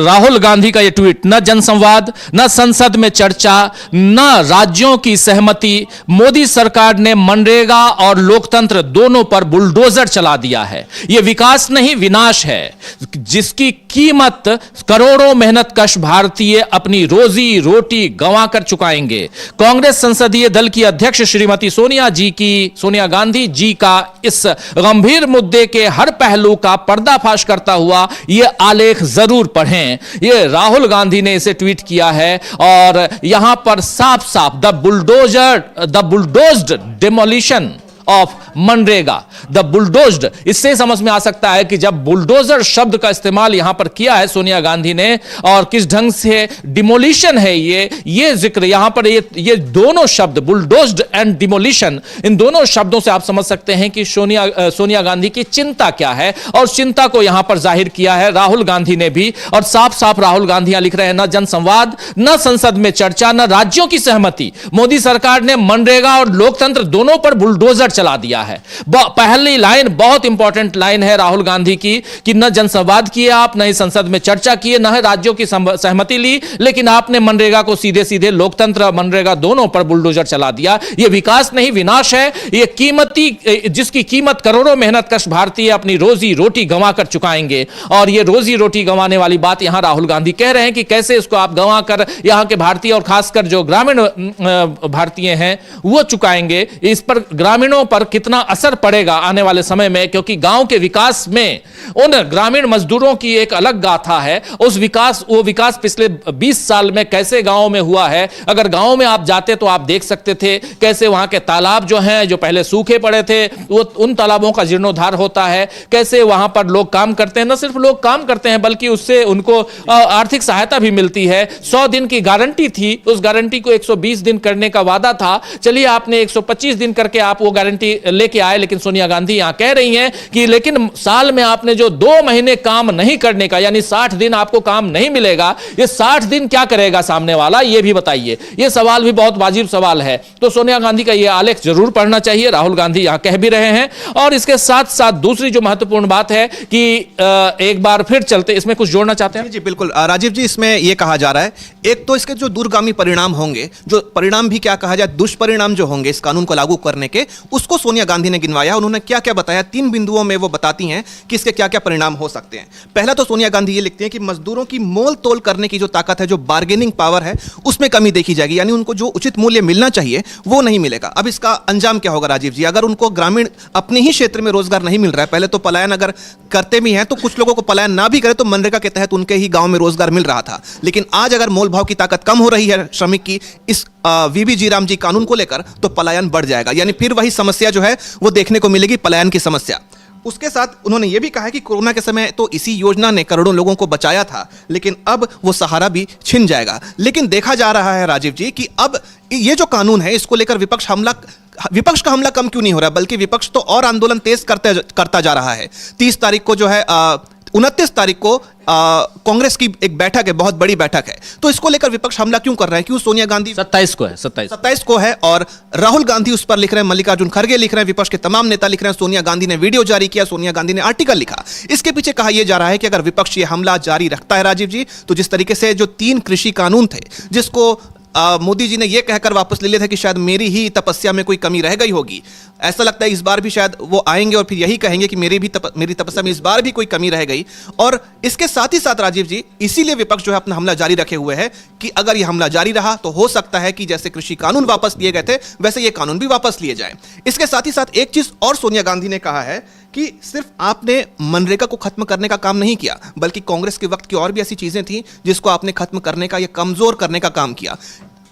राहुल गांधी का ये ट्वीट, न जनसंवाद, न संसद में चर्चा, न राज्यों की सहमति, मोदी सरकार ने मनरेगा और लोकतंत्र दोनों पर बुलडोजर चला दिया है। यह विकास नहीं विनाश है, जिसकी कीमत करोड़ों मेहनतकश भारतीय अपनी रोजी रोटी गंवा कर चुकाएंगे। कांग्रेस संसदीय दल की अध्यक्ष श्रीमती सोनिया गांधी जी का इस गंभीर मुद्दे के हर पहलू का पर्दाफाश करता हुआ यह आलेख जरूर पढ़ें। यह राहुल गांधी ने इसे ट्वीट किया है, और यहां पर साफ साफ द बुलडोज्ड डेमोलिशन ऑफ मनरेगा, द बुलडोज्ड, इससे समझ में आ सकता है कि जब बुलडोजर शब्द का इस्तेमाल यहां पर किया है सोनिया गांधी ने, और किस ढंग से डिमोलिशन है ये जिक्र यहां पर, ये दोनों शब्द बुलडोज्ड एंड डिमोलिशन, इन दोनों शब्दों से आप समझ सकते हैं कि सोनिया गांधी की चिंता क्या है, और चिंता को यहां पर जाहिर किया है राहुल गांधी ने भी। और साफ साफ राहुल गांधी लिख रहे हैं, न जनसंवाद, न संसद में चर्चा, न राज्यों की सहमति, मोदी सरकार ने मनरेगा और लोकतंत्र दोनों पर बुलडोजर चला दिया है। पहली लाइन बहुत इंपॉर्टेंट लाइन है राहुल गांधी की, कि न जनसंवाद किए आप, न ही संसद में चर्चा किए, न ही राज्यों की सहमति ली, लेकिन आपने मनरेगा को सीधे सीधे, लोकतंत्र मनरेगा दोनों पर बुलडोजर चला दिया। यह विकास नहीं विनाश है, यह जिसकी कीमत करोड़ों मेहनतकश भारतीय अपनी रोजी रोटी गंवा कर चुकाएंगे। और यह रोजी रोटी गंवाने वाली बात यहां राहुल गांधी कह रहे हैं कि कैसे इसको आप गंवा कर यहां के भारतीय और खासकर जो ग्रामीण भारतीय हैं वो चुकाएंगे। इस पर ग्रामीणों पर कितना असर पड़ेगा आने वाले समय में, क्योंकि गांव के विकास में उन ग्रामीण मजदूरों की एक अलग गाथा है। वो विकास पिछले 20 साल में कैसे गांव में हुआ है। अगर गांव में आप जाते तो आप देख सकते थे कैसे वहां के तालाब जो हैं, जो पहले सूखे पड़े थे, वो उन तालाबों का जीर्णोद्धार होता है। कैसे वहां पर लोग काम करते हैं, न सिर्फ लोग काम करते हैं बल्कि उससे उनको आर्थिक सहायता भी मिलती है। 100 दिन की गारंटी थी, उस गारंटी को 120 दिन करने का वादा था। चलिए आपने 125 दिन करके आप वो गारंटी लेके आए, लेकिन सोनिया गांधी यहां कह रही हैं कि लेकिन साल में आपने जो 2 महीने काम नहीं करने का, यानी 60 दिन आपको काम नहीं मिलेगा, ये 60 दिन क्या करेगा सामने वाला, ये भी बताइए। ये सवाल भी बहुत वाजिब सवाल है। तो सोनिया गांधी का ये आलेख जरूर पढ़ना चाहिए, राहुल गांधी यहां कह भी रहे हैं। और इसके साथ साथ दूसरी जो महत्वपूर्ण बात है कि एक बार फिर चलते, इसमें कुछ जोड़ना चाहते हैं? जी बिल्कुल राजीव जी, इसमें यह कहा जा रहा है, एक तो इसके जो दूरगामी परिणाम होंगे, जो परिणाम भी क्या कहा जाए, दुष्परिणाम जो होंगे इस कानून को लागू करने के, उसको सोनिया गांधी ने गिनवाया। उन्होंने क्या क्या बताया, 3 बिंदुओं में वो बताती हैं कि इसके क्या क्या परिणाम हो सकते हैं। पहला तो सोनिया गांधी ये लिखती हैं कि मजदूरों की मोल तोल करने की जो ताकत है, जो बार्गेनिंग पावर है, उसमें कमी देखी जाएगी, यानी उनको जो उचित मूल्य मिलना चाहिए वो नहीं मिलेगा। अब इसका अंजाम क्या होगा राजीव जी? अगर उनको ग्रामीण अपने ही क्षेत्र में रोजगार नहीं मिल रहा है, पहले तो पलायन अगर करते भी हैं तो कुछ लोगों को पलायन ना भी करे तो मनरेगा के तहत उनके ही गांव में रोजगार मिल रहा था, लेकिन आज अगर मोल भाव की ताकत कम हो रही है श्रमिक की इस वीबी जी राम जी कानून को लेकर, तो पलायन बढ़ जाएगा, यानी फिर वही समस्या जो है वो देखने को मिलेगी, पलायन की समस्या। उसके साथ उन्होंने ये भी कहा है कि कोरोना के समय तो इसी योजना ने करोड़ों लोगों को बचाया था, लेकिन अब वो सहारा भी छिन जाएगा। लेकिन देखा जा रहा है राजीव जी कि अब ये जो कानून है इसको लेकर विपक्ष का हमला कम क्यों नहीं हो रहा, बल्कि विपक्ष तो और आंदोलन तेज करता जा रहा है। 30 तारीख को जो है 29 तारीख को कांग्रेस की एक बैठक है, बहुत बड़ी बैठक है, तो इसको लेकर विपक्ष हमला क्यों कर रहा है? क्यों सोनिया गांधी 27 को है और राहुल गांधी उस पर लिख रहे हैं, मल्लिकार्जुन खड़गे लिख रहे हैं, विपक्ष के तमाम नेता लिख रहे हैं, सोनिया गांधी ने वीडियो जारी किया, सोनिया गांधी ने आर्टिकल लिखा। इसके पीछे कहा यह जा रहा है कि अगर विपक्ष ये हमला जारी रखता है राजीव जी, तो जिस तरीके से जो 3 कृषि कानून थे जिसको मोदी जी ने यह कहकर वापस ले लिया था कि शायद मेरी ही तपस्या में कोई कमी रह गई होगी। ऐसा लगता है इस बार भी शायद वो आएंगे और फिर यही कहेंगे कि मेरी तपस्या में इस बार भी कोई कमी रह गई। और इसके साथ ही साथ राजीव जी, इसीलिए विपक्ष जो है अपना हमला जारी रखे हुए है कि अगर यह हमला जारी रहा तो हो सकता है कि जैसे कृषि कानून वापस लिए गए थे वैसे ये कानून भी वापस लिए जाए। इसके साथ ही साथ एक चीज और सोनिया गांधी ने कहा है कि सिर्फ आपने मनरेगा को खत्म करने का काम नहीं किया, बल्कि कांग्रेस के वक्त की और भी ऐसी चीजें थी जिसको आपने खत्म करने का या कमजोर करने का काम किया।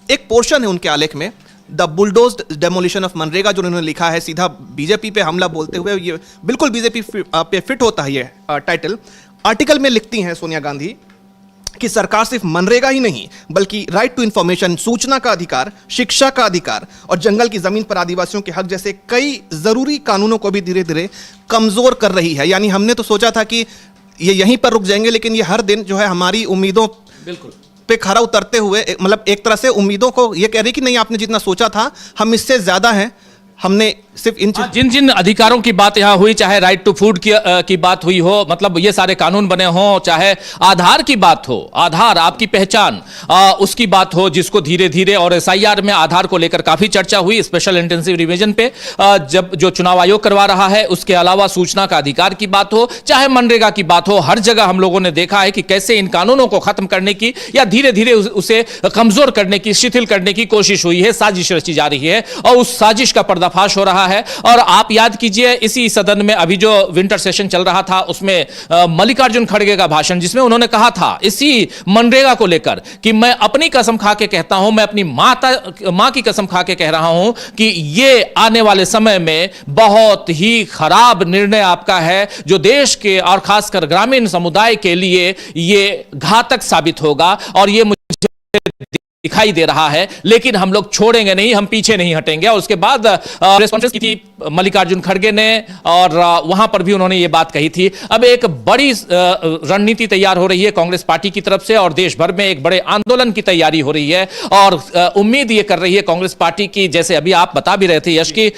एक पोर्शन है उनके आलेख में, the bulldozed demolition of MNREGA, जो उन्होंने लिखा है सीधा बीजेपी पे हमला बोलते हुए। ये बिल्कुल बीजेपी पे फिट होता है ये टाइटल। आर्टिकल में लिखती हैं सोनिया गांधी कि सरकार सिर्फ मनरेगा ही नहीं बल्कि राइट टू इंफॉर्मेशन, सूचना का अधिकार, शिक्षा का अधिकार और जंगल की जमीन पर आदिवासियों के हक जैसे कई जरूरी कानूनों को भी धीरे धीरे कमजोर कर रही है। यानी हमने तो सोचा था कि ये यहीं पर रुक जाएंगे, लेकिन ये हर दिन जो है हमारी उम्मीदों बिल्कुल पे खरा उतरते हुए, मतलब एक तरह से उम्मीदों को ये कह रही कि नहीं, आपने जितना सोचा था हम इससे ज्यादा हैं, हमने सिर्फ इन जिन जिन अधिकारों की बात यहाँ हुई, चाहे राइट टू फूड की बात हुई हो, मतलब ये सारे कानून बने हो, चाहे आधार की बात हो, आधार आपकी पहचान उसकी बात हो, जिसको धीरे धीरे, और एसआईआर में आधार को लेकर काफी चर्चा हुई स्पेशल इंटेंसिव रिवीजन पे जब जो चुनाव आयोग करवा रहा है, उसके अलावा सूचना का अधिकार की बात हो, चाहे मनरेगा की बात हो, हर जगह हम लोगों ने देखा है कि कैसे इन कानूनों को खत्म करने की या धीरे धीरे उसे कमजोर करने की, शिथिल करने की कोशिश हुई है, साजिश रची जा रही है और उस साजिश का पर्दाफाश हो रहा है। और आप याद कीजिए इसी सदन में अभी जो विंटर सेशन चल रहा था उसमें मल्लिकार्जुन खड़गे का भाषण, जिसमें उन्होंने कहा था इसी मनरेगा को लेकर कि मैं अपनी कसम खा के कहता हूं, मैं अपनी मां की कसम खा के कह रहा हूं कि ये आने वाले समय में बहुत ही खराब निर्णय आपका है, जो देश के और खासकर ग्रामीण समुदाय के लिए ये घातक साबित होगा और ये मुझे दिखाई दे रहा है, लेकिन हम लोग छोड़ेंगे नहीं, हम पीछे नहीं हटेंगे। और उसके बाद प्रेस कॉन्फ्रेंस की थी मल्लिकार्जुन खड़गे ने और वहां पर भी उन्होंने ये बात कही थी। अब एक बड़ी रणनीति तैयार हो रही है कांग्रेस पार्टी की तरफ से और देश भर में एक बड़े आंदोलन की तैयारी हो रही है और उम्मीद ये कर रही है कांग्रेस पार्टी की, जैसे अभी आप बता भी रहे थे यश की,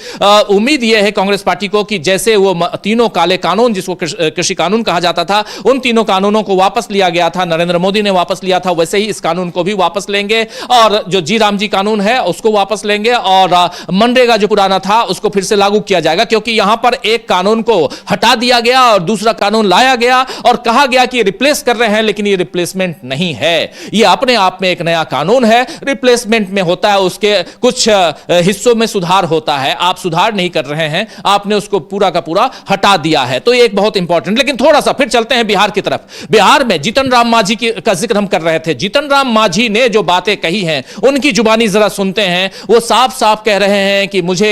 उम्मीद यह है कांग्रेस पार्टी को कि जैसे वो तीनों काले कानून, जिसको कृषि कानून कहा जाता था, उन तीनों कानूनों को वापस लिया गया था, नरेंद्र मोदी ने वापस लिया था, वैसे ही इस कानून को भी वापस लेंगे और जो जी राम जी कानून है उसको वापस लेंगे और मनरेगा जो पुराना था उसको फिर से लागू किया जाएगा, क्योंकि यहां पर एक कानून को हटा दिया गया और दूसरा कानून लाया गया और कहा गया कि रिप्लेस कर रहे हैं, लेकिन ये रिप्लेसमेंट नहीं है, ये अपने आप में एक नया कानून है। रिप्लेसमेंट में होता है उसके कुछ हिस्सों में सुधार होता है, आप सुधार नहीं कर रहे हैं, आपने उसको पूरा का पूरा हटा दिया है, तो ये एक बहुत इंपॉर्टेंट। लेकिन थोड़ा सा फिर चलते हैं बिहार की तरफ। बिहार में जीतन राम मांझी का जिक्र हम कर रहे थे। जीतन राम मांझी ने जो बातें कही हैं उनकी जुबानी जरा सुनते हैं। वो साफ साफ कह रहे हैं कि मुझे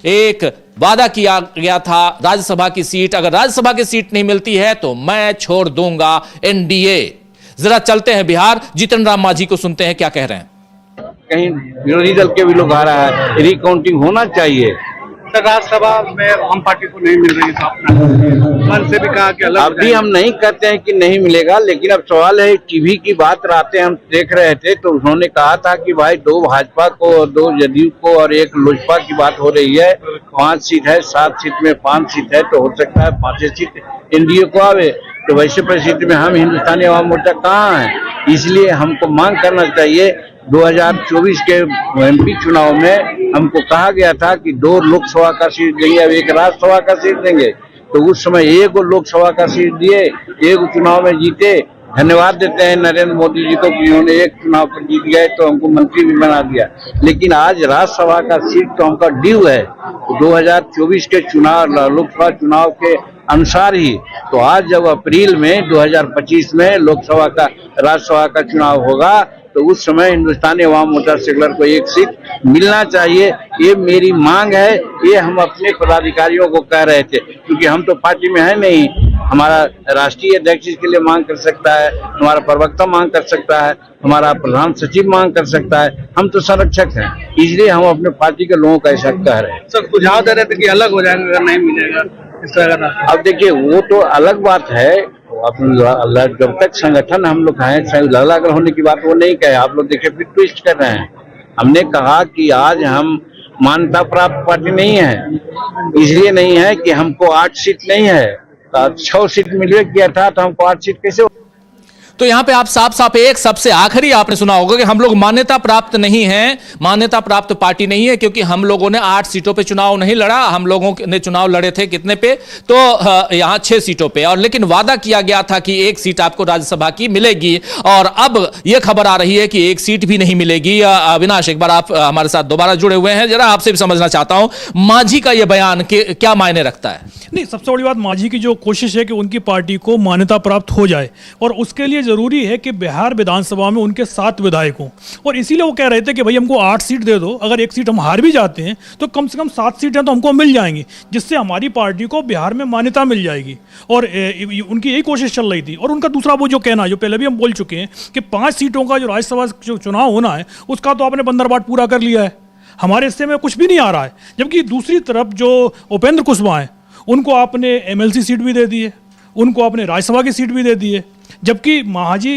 एक वादा किया गया था राज्यसभा की सीट, अगर राज्यसभा की सीट नहीं मिलती है तो मैं छोड़ दूंगा एनडीए। जरा चलते हैं बिहार, जीतन राम मांझी को सुनते हैं क्या कह रहे हैं। कहीं विरोधी दल के भी लोग आ रहा है, रिकाउंटिंग होना चाहिए। राज्यसभा में हम पार्टी को नहीं मिल रही, तो अपना मन से भी कहा कि अलग अभी हम नहीं कहते हैं कि नहीं मिलेगा, लेकिन अब सवाल है टीवी की बात रातें हम देख रहे थे तो उन्होंने कहा था कि भाई 2 भाजपा को और 2 जदयू को और 1 लोजपा की बात हो रही है, 5 सीट है, 7 सीट में 5 सीट है, तो हो सकता है 5 सीट एनडीए को आवे। तो वैसे परिस्थिति में हम हिंदुस्तानी अवाम मोर्चा कहाँ है, इसलिए हमको मांग करना चाहिए। 2024 के एमपी चुनाव में हमको कहा गया था कि 2 लोकसभा का सीट देंगे, अब 1 राज्यसभा का सीट देंगे, तो उस समय 1 लोकसभा का सीट दिए, 1 चुनाव में जीते। धन्यवाद देते हैं नरेंद्र मोदी जी को कि उन्होंने 1 चुनाव पर जीत गए तो हमको मंत्री भी बना दिया, लेकिन आज राज्यसभा का सीट तो हमका ड्यू है 2024 के चुनाव, लोकसभा चुनाव के अनुसार ही। तो आज जब अप्रैल में 2025 में लोकसभा का राज्यसभा का चुनाव होगा तो उस समय हिंदुस्तानी अवाम मोर्चा सेकुलर को 1 सीट मिलना चाहिए, ये मेरी मांग है। ये हम अपने पदाधिकारियों को कह रहे थे, क्योंकि हम तो पार्टी में है नहीं। हमारा राष्ट्रीय अध्यक्ष इसके लिए मांग कर सकता है, हमारा प्रवक्ता मांग कर सकता है, हमारा प्रधान सचिव मांग कर सकता है, हम तो संरक्षक हैं, इसलिए हम अपने पार्टी के लोगों का ऐसा कह रहे हैं। सर सुझाव दे रहे थे कि अलग हो जाएंगे अगर नहीं मिलेगा इस तरह। अब देखिए वो तो अलग बात है, जब तक संगठन हम लोग हैं, अलग अलग होने की बात वो नहीं कहे। आप लोग देखिए फिर ट्विस्ट कर रहे हैं। हमने कहा कि आज हम मान्यता प्राप्त पार्टी नहीं है, इसलिए नहीं है कि हमको 8 सीट नहीं है, 6 सीट मिल गया था, तो हमको 8 सीट कैसे। तो यहां पे आप साफ साफ एक सबसे आखिरी आपने सुना होगा कि हम लोग मान्यता प्राप्त नहीं हैं, मान्यता प्राप्त पार्टी नहीं है, क्योंकि हम लोगों ने 8 सीटों पे चुनाव नहीं लड़ा। हम लोगों ने चुनाव लड़े थे कितने पे, तो यहां 6 सीटों पे, और लेकिन वादा किया गया था कि 1 सीट आपको राज्यसभा की मिलेगी, और अब यह खबर आ रही है कि 1 सीट भी नहीं मिलेगी। अविनाश, एक बार आप हमारे साथ दोबारा जुड़े हुए हैं, जरा आपसे भी समझना चाहता हूं मांझी का यह बयान क्या मायने रखता है। नहीं, सबसे बड़ी बात मांझी की जो कोशिश है कि उनकी पार्टी को मान्यता प्राप्त हो जाए, और उसके लिए जरूरी है कि बिहार विधानसभा में उनके 7 विधायक हों, और इसीलिए वो कह रहे थे कि भाई हमको 8 सीट दे दो, अगर 1 सीट हम हार भी जाते हैं तो कम से कम 7 सीटें तो हमको मिल जाएंगी, जिससे हमारी पार्टी को बिहार में मान्यता मिल जाएगी। और उनकी यही कोशिश चल रही थी। और उनका दूसरा वो जो कहना, जो पहले भी हम बोल चुके हैं कि 5 सीटों का जो राज्यसभा जो चुनाव होना है उसका तो आपने बंदरबाट पूरा कर लिया है, हमारे हिस्से में कुछ भी नहीं आ रहा है। जबकि दूसरी तरफ जो उपेंद्र कुशवाहा हैं उनको आपने एमएलसी सीट भी दे दी है, उनको आपने राज्यसभा की सीट भी दे दी है, जबकि महाजी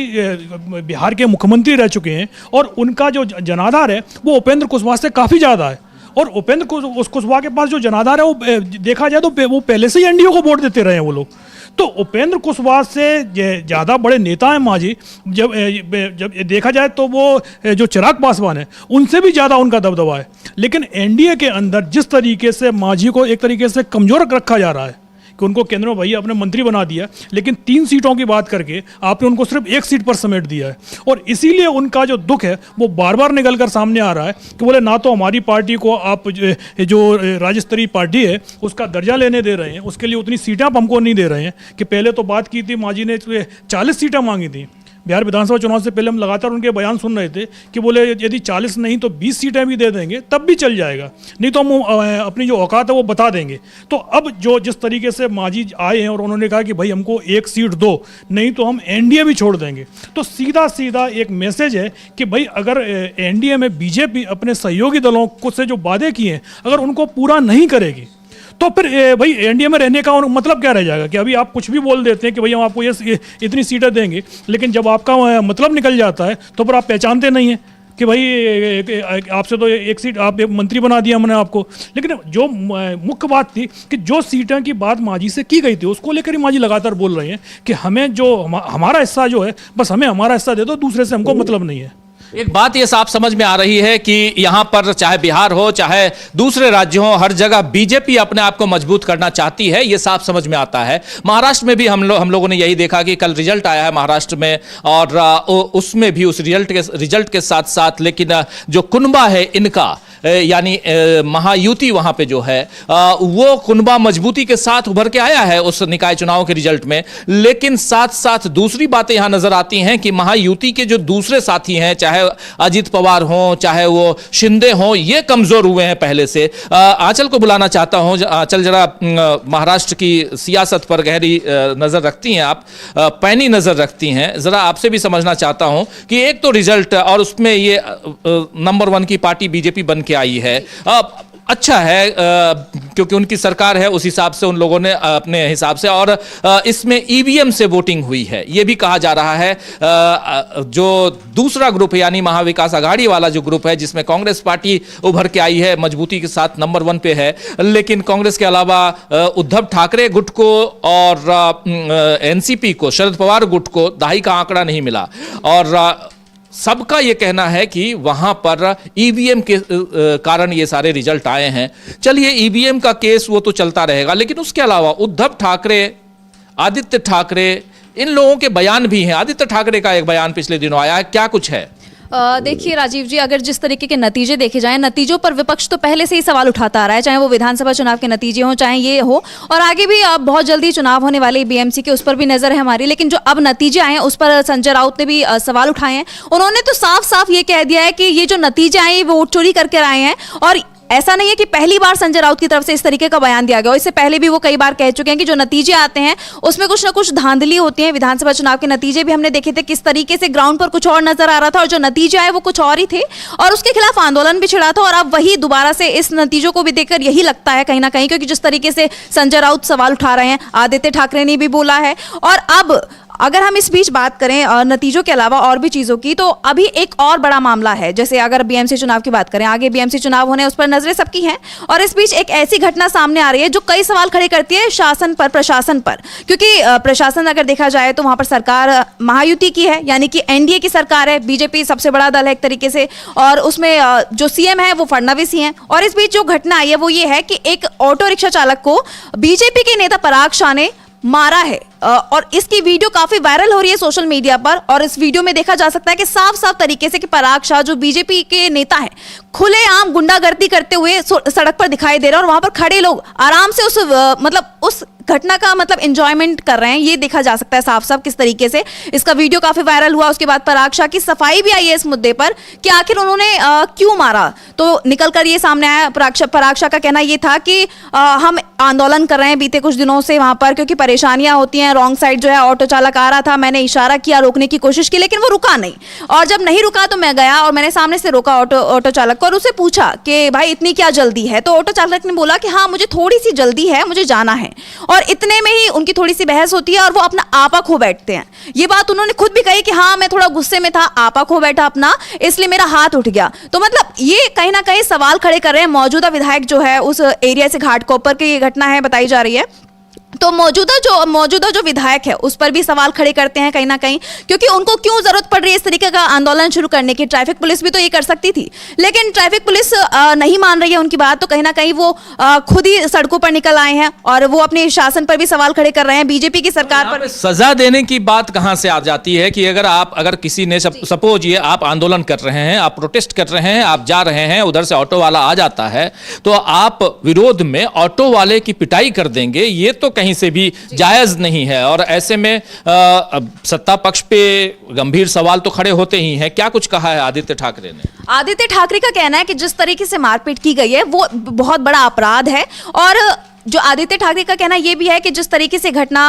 बिहार के मुख्यमंत्री रह चुके हैं और उनका जो जनाधार है वो उपेंद्र कुशवाहा से काफ़ी ज़्यादा है। और उपेंद्र कुशवाहा के पास जो जनाधार है वो देखा जाए तो वो पहले से ही एनडीए को वोट देते रहे हैं वो लोग। तो उपेंद्र कुशवाहा से ज़्यादा बड़े नेता हैं मांझी, जब देखा जाए तो वो जो चिराग पासवान है उनसे भी ज़्यादा उनका दबदबा है। लेकिन एनडीए के अंदर जिस तरीके से मांझी को एक तरीके से कमज़ोर रखा जा रहा है कि उनको केंद्र में भैया अपने मंत्री बना दिया, लेकिन 3 सीटों की बात करके आपने उनको सिर्फ 1 सीट पर समेट दिया है। और इसीलिए उनका जो दुख है वो बार बार निकल कर सामने आ रहा है कि बोले ना तो हमारी पार्टी को आप जो राज्य स्तरीय पार्टी है उसका दर्जा लेने दे रहे हैं, उसके लिए उतनी सीटें आप हमको नहीं दे रहे हैं। कि पहले तो बात की थी मांझी ने 40 सीटें मांगी थी बिहार विधानसभा चुनाव से पहले, हम लगातार उनके बयान सुन रहे थे कि बोले यदि 40 नहीं तो 20 सीटें भी दे देंगे तब भी चल जाएगा, नहीं तो हम अपनी जो औकात है वो बता देंगे। तो अब जो जिस तरीके से मांझी आए हैं और उन्होंने कहा कि भाई हमको 1 सीट दो, नहीं तो हम एनडीए भी छोड़ देंगे, तो सीधा सीधा एक मैसेज है कि भाई अगर एनडीए में बीजेपी अपने सहयोगी दलों को से जो वादे किए हैं अगर उनको पूरा नहीं करेगी तो फिर भाई एनडीए में रहने का मतलब क्या रह जाएगा। कि अभी आप कुछ भी बोल देते हैं कि भाई हम आपको ये इतनी सीटें देंगे, लेकिन जब आपका मतलब निकल जाता है तो फिर आप पहचानते नहीं हैं कि भाई आपसे तो 1 सीट आप एक मंत्री बना दिया हमने आपको। लेकिन जो मुख्य बात थी कि जो सीटें की बात मांझी से की गई थी उसको लेकर ही मांझी लगातार बोल रहे हैं कि हमें जो हमारा हिस्सा जो है बस हमें हमारा हिस्सा दे दो, दूसरे से हमको मतलब नहीं है। एक बात ये साफ समझ में आ रही है कि यहां पर चाहे बिहार हो चाहे दूसरे राज्य हो, हर जगह बीजेपी अपने आप को मजबूत करना चाहती है, ये साफ समझ में आता है। महाराष्ट्र में भी हम लोगों ने यही देखा कि कल रिजल्ट आया है महाराष्ट्र में, और उसमें भी उस रिजल्ट के साथ साथ लेकिन जो कुनबा है इनका यानी महायुति वहां पे जो है वो कुनबा मजबूती के साथ उभर के आया है उस निकाय चुनाव के रिजल्ट में। लेकिन साथ साथ दूसरी बातें यहां नजर आती हैं कि महायुति के जो दूसरे साथी हैं, चाहे अजित पवार हो चाहे वो शिंदे हो, ये कमजोर हुए हैं पहले से। आंचल को बुलाना चाहता हूं। आंचल, जरा महाराष्ट्र की सियासत पर गहरी नजर रखती हैं आप, पैनी नजर रखती हैं, जरा आपसे भी समझना चाहता हूं कि एक तो रिजल्ट और उसमें ये नंबर 1 की पार्टी बीजेपी बन के आई है, अच्छा है क्योंकि उनकी सरकार है, उस हिसाब से उन लोगों ने अपने हिसाब से, और इसमें ईवीएम से वोटिंग हुई है ये भी कहा जा रहा है। जो दूसरा ग्रुप है यानी महाविकास आघाड़ी वाला जो ग्रुप है जिसमें कांग्रेस पार्टी उभर के आई है मजबूती के साथ, नंबर 1 पे है, लेकिन कांग्रेस के अलावा उद्धव ठाकरे गुट को और एनसीपी को, शरद पवार गुट को दहाई का आंकड़ा नहीं मिला। और सबका यह कहना है कि वहां पर ईवीएम के कारण ये सारे रिजल्ट आए हैं। चलिए ईवीएम का केस वो तो चलता रहेगा, लेकिन उसके अलावा उद्धव ठाकरे, आदित्य ठाकरे, इन लोगों के बयान भी हैं। आदित्य ठाकरे का एक बयान पिछले दिनों आया है, क्या कुछ है? देखिए राजीव जी, अगर जिस तरीके के नतीजे देखे जाएं, नतीजों पर विपक्ष तो पहले से ही सवाल उठाता आ रहा है, चाहे वो विधानसभा चुनाव के नतीजे हों चाहे ये हो, और आगे भी अब बहुत जल्दी चुनाव होने वाले बीएमसी के उस पर भी नजर है हमारी। लेकिन जो अब नतीजे आए हैं उस पर संजय राउत ने भी सवाल उठाए हैं। उन्होंने तो साफ साफ ये कह दिया है कि ये जो नतीजे आए वो वोट चोरी करके आए हैं, और ऐसा नहीं है कि पहली बार संजय राउत की तरफ से इस तरीके का बयान दिया गया, इससे पहले भी वो कई बार कह चुके हैं कि जो नतीजे आते हैं उसमें कुछ ना कुछ धांधली होती है। विधानसभा चुनाव के नतीजे भी हमने देखे थे किस तरीके से ग्राउंड पर कुछ और नजर आ रहा था और जो नतीजे आए वो कुछ और ही थे, और उसके खिलाफ आंदोलन भी छिड़ा था। और अब वही दोबारा से इस नतीजों को भी देखकर यही लगता है कहीं ना कहीं, क्योंकि जिस तरीके से संजय राउत सवाल उठा रहे हैं, आदित्य ठाकरे ने भी बोला है, और अब अगर हम इस बीच बात करें नतीजों के अलावा और भी चीजों की, तो अभी एक और बड़ा मामला है। जैसे अगर बीएमसी चुनाव की बात करें, आगे बीएमसी चुनाव होने, उस पर नजरें सबकी हैं, और इस बीच एक ऐसी घटना सामने आ रही है जो कई सवाल खड़े करती है शासन पर, प्रशासन पर। क्योंकि प्रशासन अगर देखा जाए तो वहां पर सरकार महायुति की है, यानी कि एनडीए की सरकार है, बीजेपी सबसे बड़ा दल है एक तरीके से, और उसमें जो सीएम है वो फडणवीस ही हैं। और इस बीच जो घटना आई है वो ये है कि एक ऑटो रिक्शा चालक को बीजेपी के नेता पराग शाह ने मारा है, और इसकी वीडियो काफी वायरल हो रही है सोशल मीडिया पर। और इस वीडियो में देखा जा सकता है कि साफ साफ तरीके से कि पराग शाह जो बीजेपी के नेता हैं, खुलेआम गुंडागर्दी करते हुए सड़क पर दिखाई दे रहे हैं, और वहां पर खड़े लोग आराम से उस घटना का एंजॉयमेंट कर रहे हैं। ये देखा जा सकता है साफ साफ किस तरीके से इसका वीडियो काफी वायरल हुआ। उसके बाद पराग शाह की सफाई भी आई है इस मुद्दे पर कि आखिर उन्होंने क्यों मारा। तो निकल कर ये सामने आया, पराग शाह का कहना ये था कि हम आंदोलन कर रहे हैं बीते कुछ दिनों से वहां पर, क्योंकि परेशानियां होती हैं। रॉन्ग साइड जो है ऑटो चालक आ रहा था, मैंने इशारा किया, रोकने की कोशिश की, लेकिन वो रुका नहीं। और जब नहीं रुका तो मैं गया और मैंने सामने से रोका ऑटो चालक को, और उससे पूछा कि भाई इतनी क्या जल्दी है। तो ऑटो चालक ने बोला कि हाँ मुझे थोड़ी सी जल्दी है, मुझे जाना है। और इतने में ही उनकी थोड़ी सी बहस होती है और वो अपना आपा खो बैठते हैं। ये बात उन्होंने खुद भी कही कि हाँ मैं थोड़ा गुस्से में था, आपा खो बैठा अपना, इसलिए मेरा हाथ उठ गया। तो मतलब ये कहीं ना कहीं सवाल खड़े कर रहे हैं मौजूदा विधायक जो है उस एरिया से, घाटकोपर की ये घटना है बताई जा रही है। तो मौजूदा जो विधायक है उस पर भी सवाल खड़े करते हैं कहीं ना कहीं, क्योंकि उनको क्यों जरूरत पड़ रही है इस तरीके का आंदोलन शुरू करने की। ट्रैफिक पुलिस भी तो ये कर सकती थी, लेकिन ट्रैफिक पुलिस नहीं मान रही है उनकी बात। तो कहीं ना कहीं वो खुद ही सड़कों पर निकल आए हैं और वो अपने शासन पर भी सवाल खड़े कर रहे हैं, बीजेपी की सरकार पर। सजा देने की बात कहां से आ जाती है कि अगर किसी ने सपोज ये आप आंदोलन कर रहे हैं, आप प्रोटेस्ट कर रहे हैं, आप जा रहे हैं, उधर से ऑटो वाला आ जाता है, तो आप विरोध में ऑटो वाले की पिटाई कर देंगे, ये तो कहीं से भी जायज नहीं है। और ऐसे में सत्ता पक्ष पे गंभीर सवाल तो खड़े होते ही हैं। क्या कुछ कहा है आदित्य ठाकरे ने? आदित्य ठाकरे का कहना है कि जिस तरीके से मारपीट की गई है वो बहुत बड़ा अपराध है। और जो आदित्य ठाकरे का कहना ये भी है कि जिस तरीके से घटना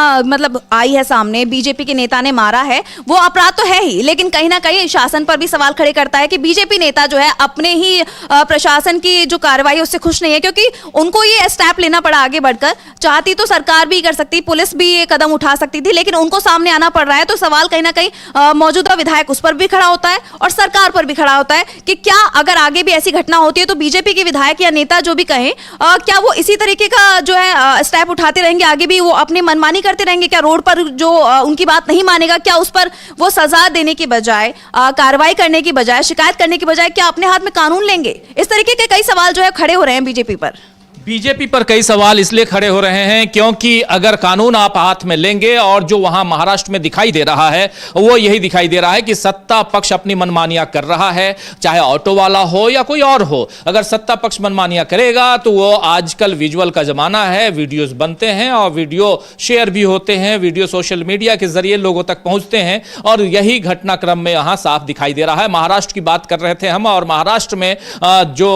आई है सामने, बीजेपी के नेता ने मारा है, वो अपराध तो है ही, लेकिन कहीं ना कहीं शासन पर भी सवाल खड़े करता है कि बीजेपी नेता जो है अपने ही प्रशासन की जो कार्रवाई उससे खुश नहीं है, क्योंकि उनको ये स्टेप लेना पड़ा आगे बढ़कर। चाहती तो सरकार भी कर सकती, पुलिस भी ये कदम उठा सकती थी, लेकिन उनको सामने आना पड़ रहा है। तो सवाल कहीं ना कहीं मौजूदा विधायक उस पर भी खड़ा होता है और सरकार पर भी खड़ा होता है कि क्या अगर आगे भी ऐसी घटना होती है तो बीजेपी के विधायक या नेता जो भी कहें, क्या वो इसी तरीके का जो है स्टेप उठाते रहेंगे, आगे भी वो अपनी मनमानी करते रहेंगे? क्या रोड पर जो उनकी बात नहीं मानेगा, क्या उस पर वो सजा देने की बजाय, कार्रवाई करने की बजाय, शिकायत करने की बजाय क्या अपने हाथ में कानून लेंगे? इस तरीके के कई सवाल जो है खड़े हो रहे हैं बीजेपी पर कई सवाल इसलिए खड़े हो रहे हैं क्योंकि अगर कानून आप हाथ में लेंगे, और जो वहां महाराष्ट्र में दिखाई दे रहा है वो यही दिखाई दे रहा है कि सत्ता पक्ष अपनी मनमानियां कर रहा है, चाहे ऑटो वाला हो या कोई और हो। अगर सत्ता पक्ष मनमानियां करेगा तो वो आजकल विजुअल का जमाना है, वीडियोस बनते हैं और वीडियो शेयर भी होते हैं, वीडियो सोशल मीडिया के जरिए लोगों तक पहुंचते हैं, और यही घटनाक्रम में यहां साफ दिखाई दे रहा है। महाराष्ट्र की बात कर रहे थे हम, और महाराष्ट्र में जो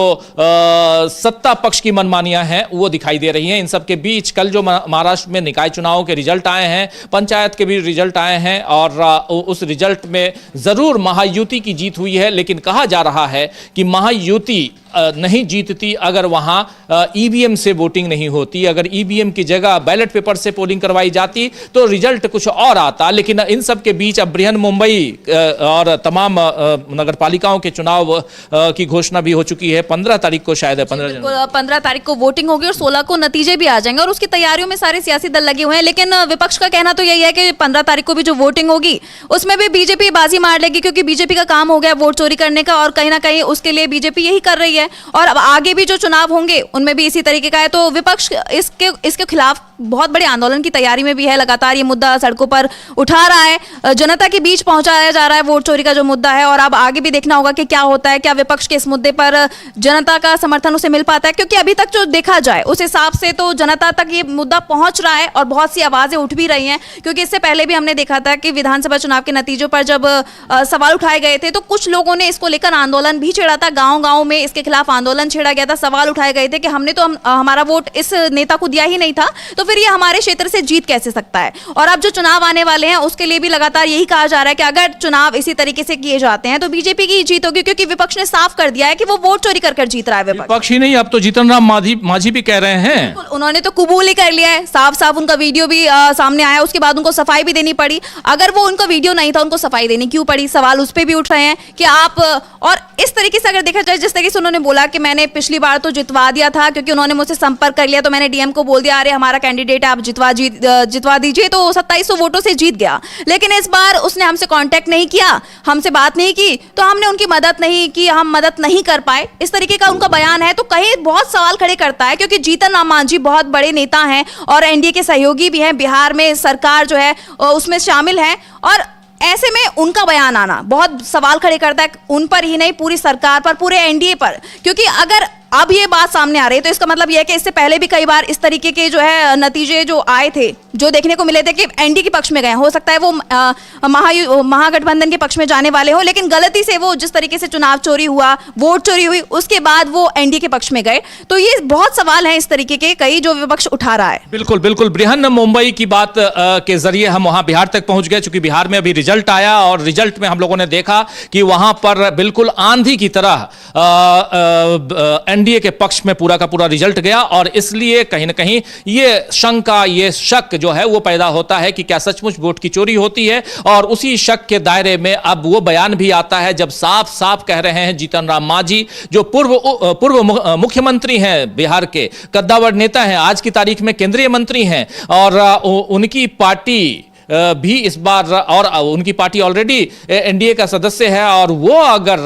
सत्ता पक्ष की मनमानियां हैं वो दिखाई दे रही हैं। इन सब के बीच कल जो महाराष्ट्र में निकाय चुनावों के रिजल्ट आए हैं, पंचायत के भी रिजल्ट आए हैं, और उस रिजल्ट में जरूर महायुति की जीत हुई है, लेकिन कहा जा रहा है कि महायुति नहीं जीतती अगर वहां ईवीएम से वोटिंग नहीं होती। अगर ईवीएम की जगह बैलेट पेपर से पोलिंग करवाई जाती तो रिजल्ट कुछ और आता। लेकिन इन सब के बीच अब बृहन मुंबई और तमाम नगर पालिकाओं के चुनाव की घोषणा भी हो चुकी है। 15 तारीख को शायद है, 15 तारीख को वोटिंग होगी और 16 को नतीजे भी आ जाएंगे, और उसकी तैयारियों में सारे सियासी दल लगे हुए हैं। लेकिन विपक्ष का कहना तो यही है कि 15 तारीख को भी जो वोटिंग होगी उसमें भी बीजेपी बाजी मार लेगी, क्योंकि बीजेपी का काम हो गया वोट चोरी करने का, और कहीं ना कहीं उसके लिए बीजेपी यही कर रही है। और अब आगे भी जो चुनाव होंगे उनमें भी इसी तरीके का है। तो विपक्ष इसके खिलाफ बहुत बड़े आंदोलन की तैयारी में भी है, लगातार ये मुद्दा सड़कों पर उठा रहा है, जनता के बीच पहुंचाया जा रहा है वोट चोरी का जो मुद्दा है। और अब आगे भी देखना होगा कि क्या होता है, क्या विपक्ष के इस मुद्दे पर जनता का समर्थन उसे मिल पाता है, क्योंकि अभी तक जो देखा जाए उस हिसाब से तो जनता तक ये मुद्दा पहुंच रहा है और बहुत सी आवाजें उठ भी रही हैं। क्योंकि इससे पहले भी हमने देखा था कि विधानसभा चुनाव के नतीजों पर जब सवाल उठाए गए थे तो कुछ लोगों ने इसको लेकर आंदोलन भी छेड़ा था, गाँव में इसके खिलाफ आंदोलन छेड़ा गया था, सवाल उठाए गए थे कि हमने तो हमारा वोट इस नेता को दिया ही नहीं था। तो फिर ये हमारे क्षेत्र से जीत कैसे सकता है। और अब जो चुनाव आने वाले हैं उसके लिए भी लगातार यही कहा जा रहा है कि अगर चुनाव इसी तरीके से किए जाते हैं तो बीजेपी की जीत होगी, क्योंकि विपक्ष ने साफ कर दिया है कि वो वोट चोरी कर जीत रहा है। विपक्ष ही नहीं, अब तो जीतन राम मांझी भी कह रहे हैं, उन्होंने तो कबूल ही कर लिया है, साफ साफ उनका वीडियो भी सामने आया, उसके बाद उनको सफाई भी देनी पड़ी। अगर वो उनका वीडियो नहीं था, उनको सफाई देनी क्यों पड़ी, सवाल उस पर भी उठ रहे हैं कि आप। और इस तरीके से अगर देखा जाए, जिस तरीके से उन्होंने बोला कि मैंने पिछली बार तो जितवा दिया था क्योंकि उन्होंने मुझसे संपर्क कर लिया, तो मैंने डीएम को बोल दिया अरे हमारा कैंडिडेट आप जितवा दीजिए, तो 2700 वोटों से जीत गया। लेकिन इस बार उसने हमसे कांटेक्ट नहीं किया, हमसे बात नहीं की, तो हमने उनकी मदद नहीं की, हम मदद नहीं कर पाए, इस तरीके का उनका बयान है। तो कहीं बहुत सवाल खड़े करता है, क्योंकि जीतन राम मांझी बहुत बड़े नेता हैं और एनडीए के सहयोगी भी हैं, बिहार में सरकार जो है उसमें शामिल है, और ऐसे में उनका बयान आना बहुत सवाल खड़े करता है, उन पर ही नहीं पूरी सरकार पर, पूरे एनडीए पर। क्योंकि अगर अब ये बात सामने आ रही है तो इसका मतलब यह है कि इससे पहले भी कई बार इस तरीके के जो है नतीजे जो आए थे, जो देखने को मिले थे कि एनडीए के पक्ष में गए, हो सकता है वो महागठबंधन के पक्ष में जाने वाले हो, लेकिन गलती से वो जिस तरीके से चुनाव चोरी हुआ, वोट चोरी हुई, उसके बाद वो एनडीए के पक्ष में गए। तो ये बहुत सवाल है इस तरीके के कई जो विपक्ष उठा रहा है। बिल्कुल बिल्कुल। बृहन मुंबई की बात के जरिए हम वहां बिहार तक पहुंच गए, क्योंकि बिहार में अभी रिजल्ट आया और रिजल्ट में हम लोगों ने देखा कि वहां पर बिल्कुल आंधी की तरह एनडीए के पक्ष में पूरा का पूरा रिजल्ट गया, और इसलिए कहीं ना कहीं ये शंका, ये शक जो है वो पैदा होता है कि क्या सचमुच वोट की चोरी होती है। और उसी शक के दायरे में अब वो बयान भी आता है जब साफ साफ कह रहे हैं जीतन राम मांझी, जो पूर्व मुख्यमंत्री हैं बिहार के, कद्दावर नेता हैं, आज की तारीख में केंद्रीय मंत्री हैं, और उनकी पार्टी भी इस बार, और उनकी पार्टी ऑलरेडी एनडीए का सदस्य है, और वो अगर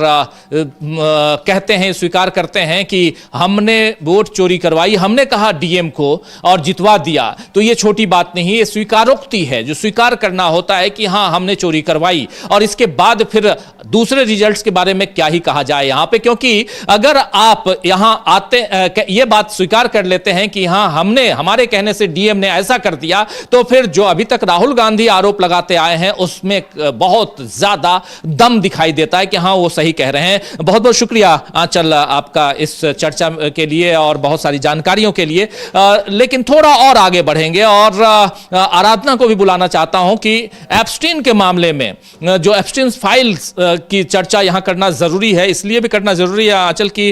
कहते हैं, स्वीकार करते हैं कि हमने वोट चोरी करवाई, हमने कहा डीएम को और जितवा दिया, तो ये छोटी बात नहीं, ये स्वीकारोक्ति है, जो स्वीकार करना होता है कि हाँ हमने चोरी करवाई। और इसके बाद फिर दूसरे रिजल्ट्स के बारे में क्या ही कहा जाए यहां पे, क्योंकि अगर आप यहां आते ये बात स्वीकार कर लेते हैं कि हाँ हमने, हमारे कहने से डीएम ने ऐसा कर दिया, तो फिर जो अभी तक राहुल गांधी आरोप लगाते आए हैं उसमें बहुत ज्यादा दम दिखाई देता है कि हाँ वो सही कह रहे हैं। बहुत बहुत शुक्रिया आंचल आपका इस चर्चा के लिए और बहुत सारी जानकारियों के लिए। लेकिन थोड़ा और आगे बढ़ेंगे और आराधना को भी बुलाना चाहता हूं कि एप्स्टीन के मामले में जो एप्स्टीन फाइल्स की चर्चा यहां करना जरूरी है, इसलिए भी करना जरूरी है आंचल की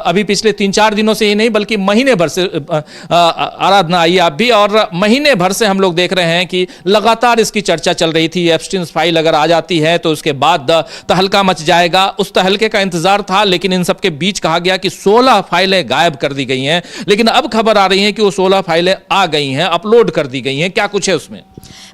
अभी पिछले 3-4 दिनों से ही नहीं बल्कि महीने भर से, आराधना आई आप भी, और महीने भर से हम लोग देख रहे हैं कि लगातार इसकी चर्चा चल रही थी। एप्स्टीन फाइल अगर आ जाती है तो उसके बाद तहलका मच जाएगा, उस तहलके का इंतजार था, लेकिन इन सबके बीच कहा गया कि 16 फाइलें गायब कर दी गई हैं। लेकिन अब खबर आ रही है कि वो 16 फाइलें आ गई हैं, अपलोड कर दी गई हैं। क्या कुछ है उसमें?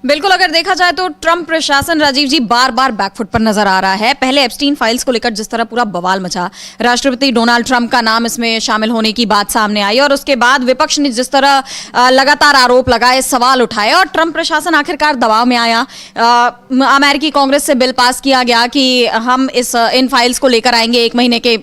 बिल्कुल, अगर देखा जाए तो ट्रंप प्रशासन, राजीव जी, बार बार बैकफुट पर नजर आ रहा है। पहले एप्स्टीन फाइल्स को लेकर जिस तरह पूरा बवाल मचा, राष्ट्रपति डोनाल्ड ट्रंप का नाम इसमें शामिल होने की बात सामने आई, और उसके बाद विपक्ष ने जिस तरह लगातार आरोप लगाए, सवाल उठाए, और ट्रंप प्रशासन आखिरकार दबाव में आया। अमेरिकी कांग्रेस से बिल पास किया गया कि हम इन फाइल्स को लेकर आएंगे 1 महीने के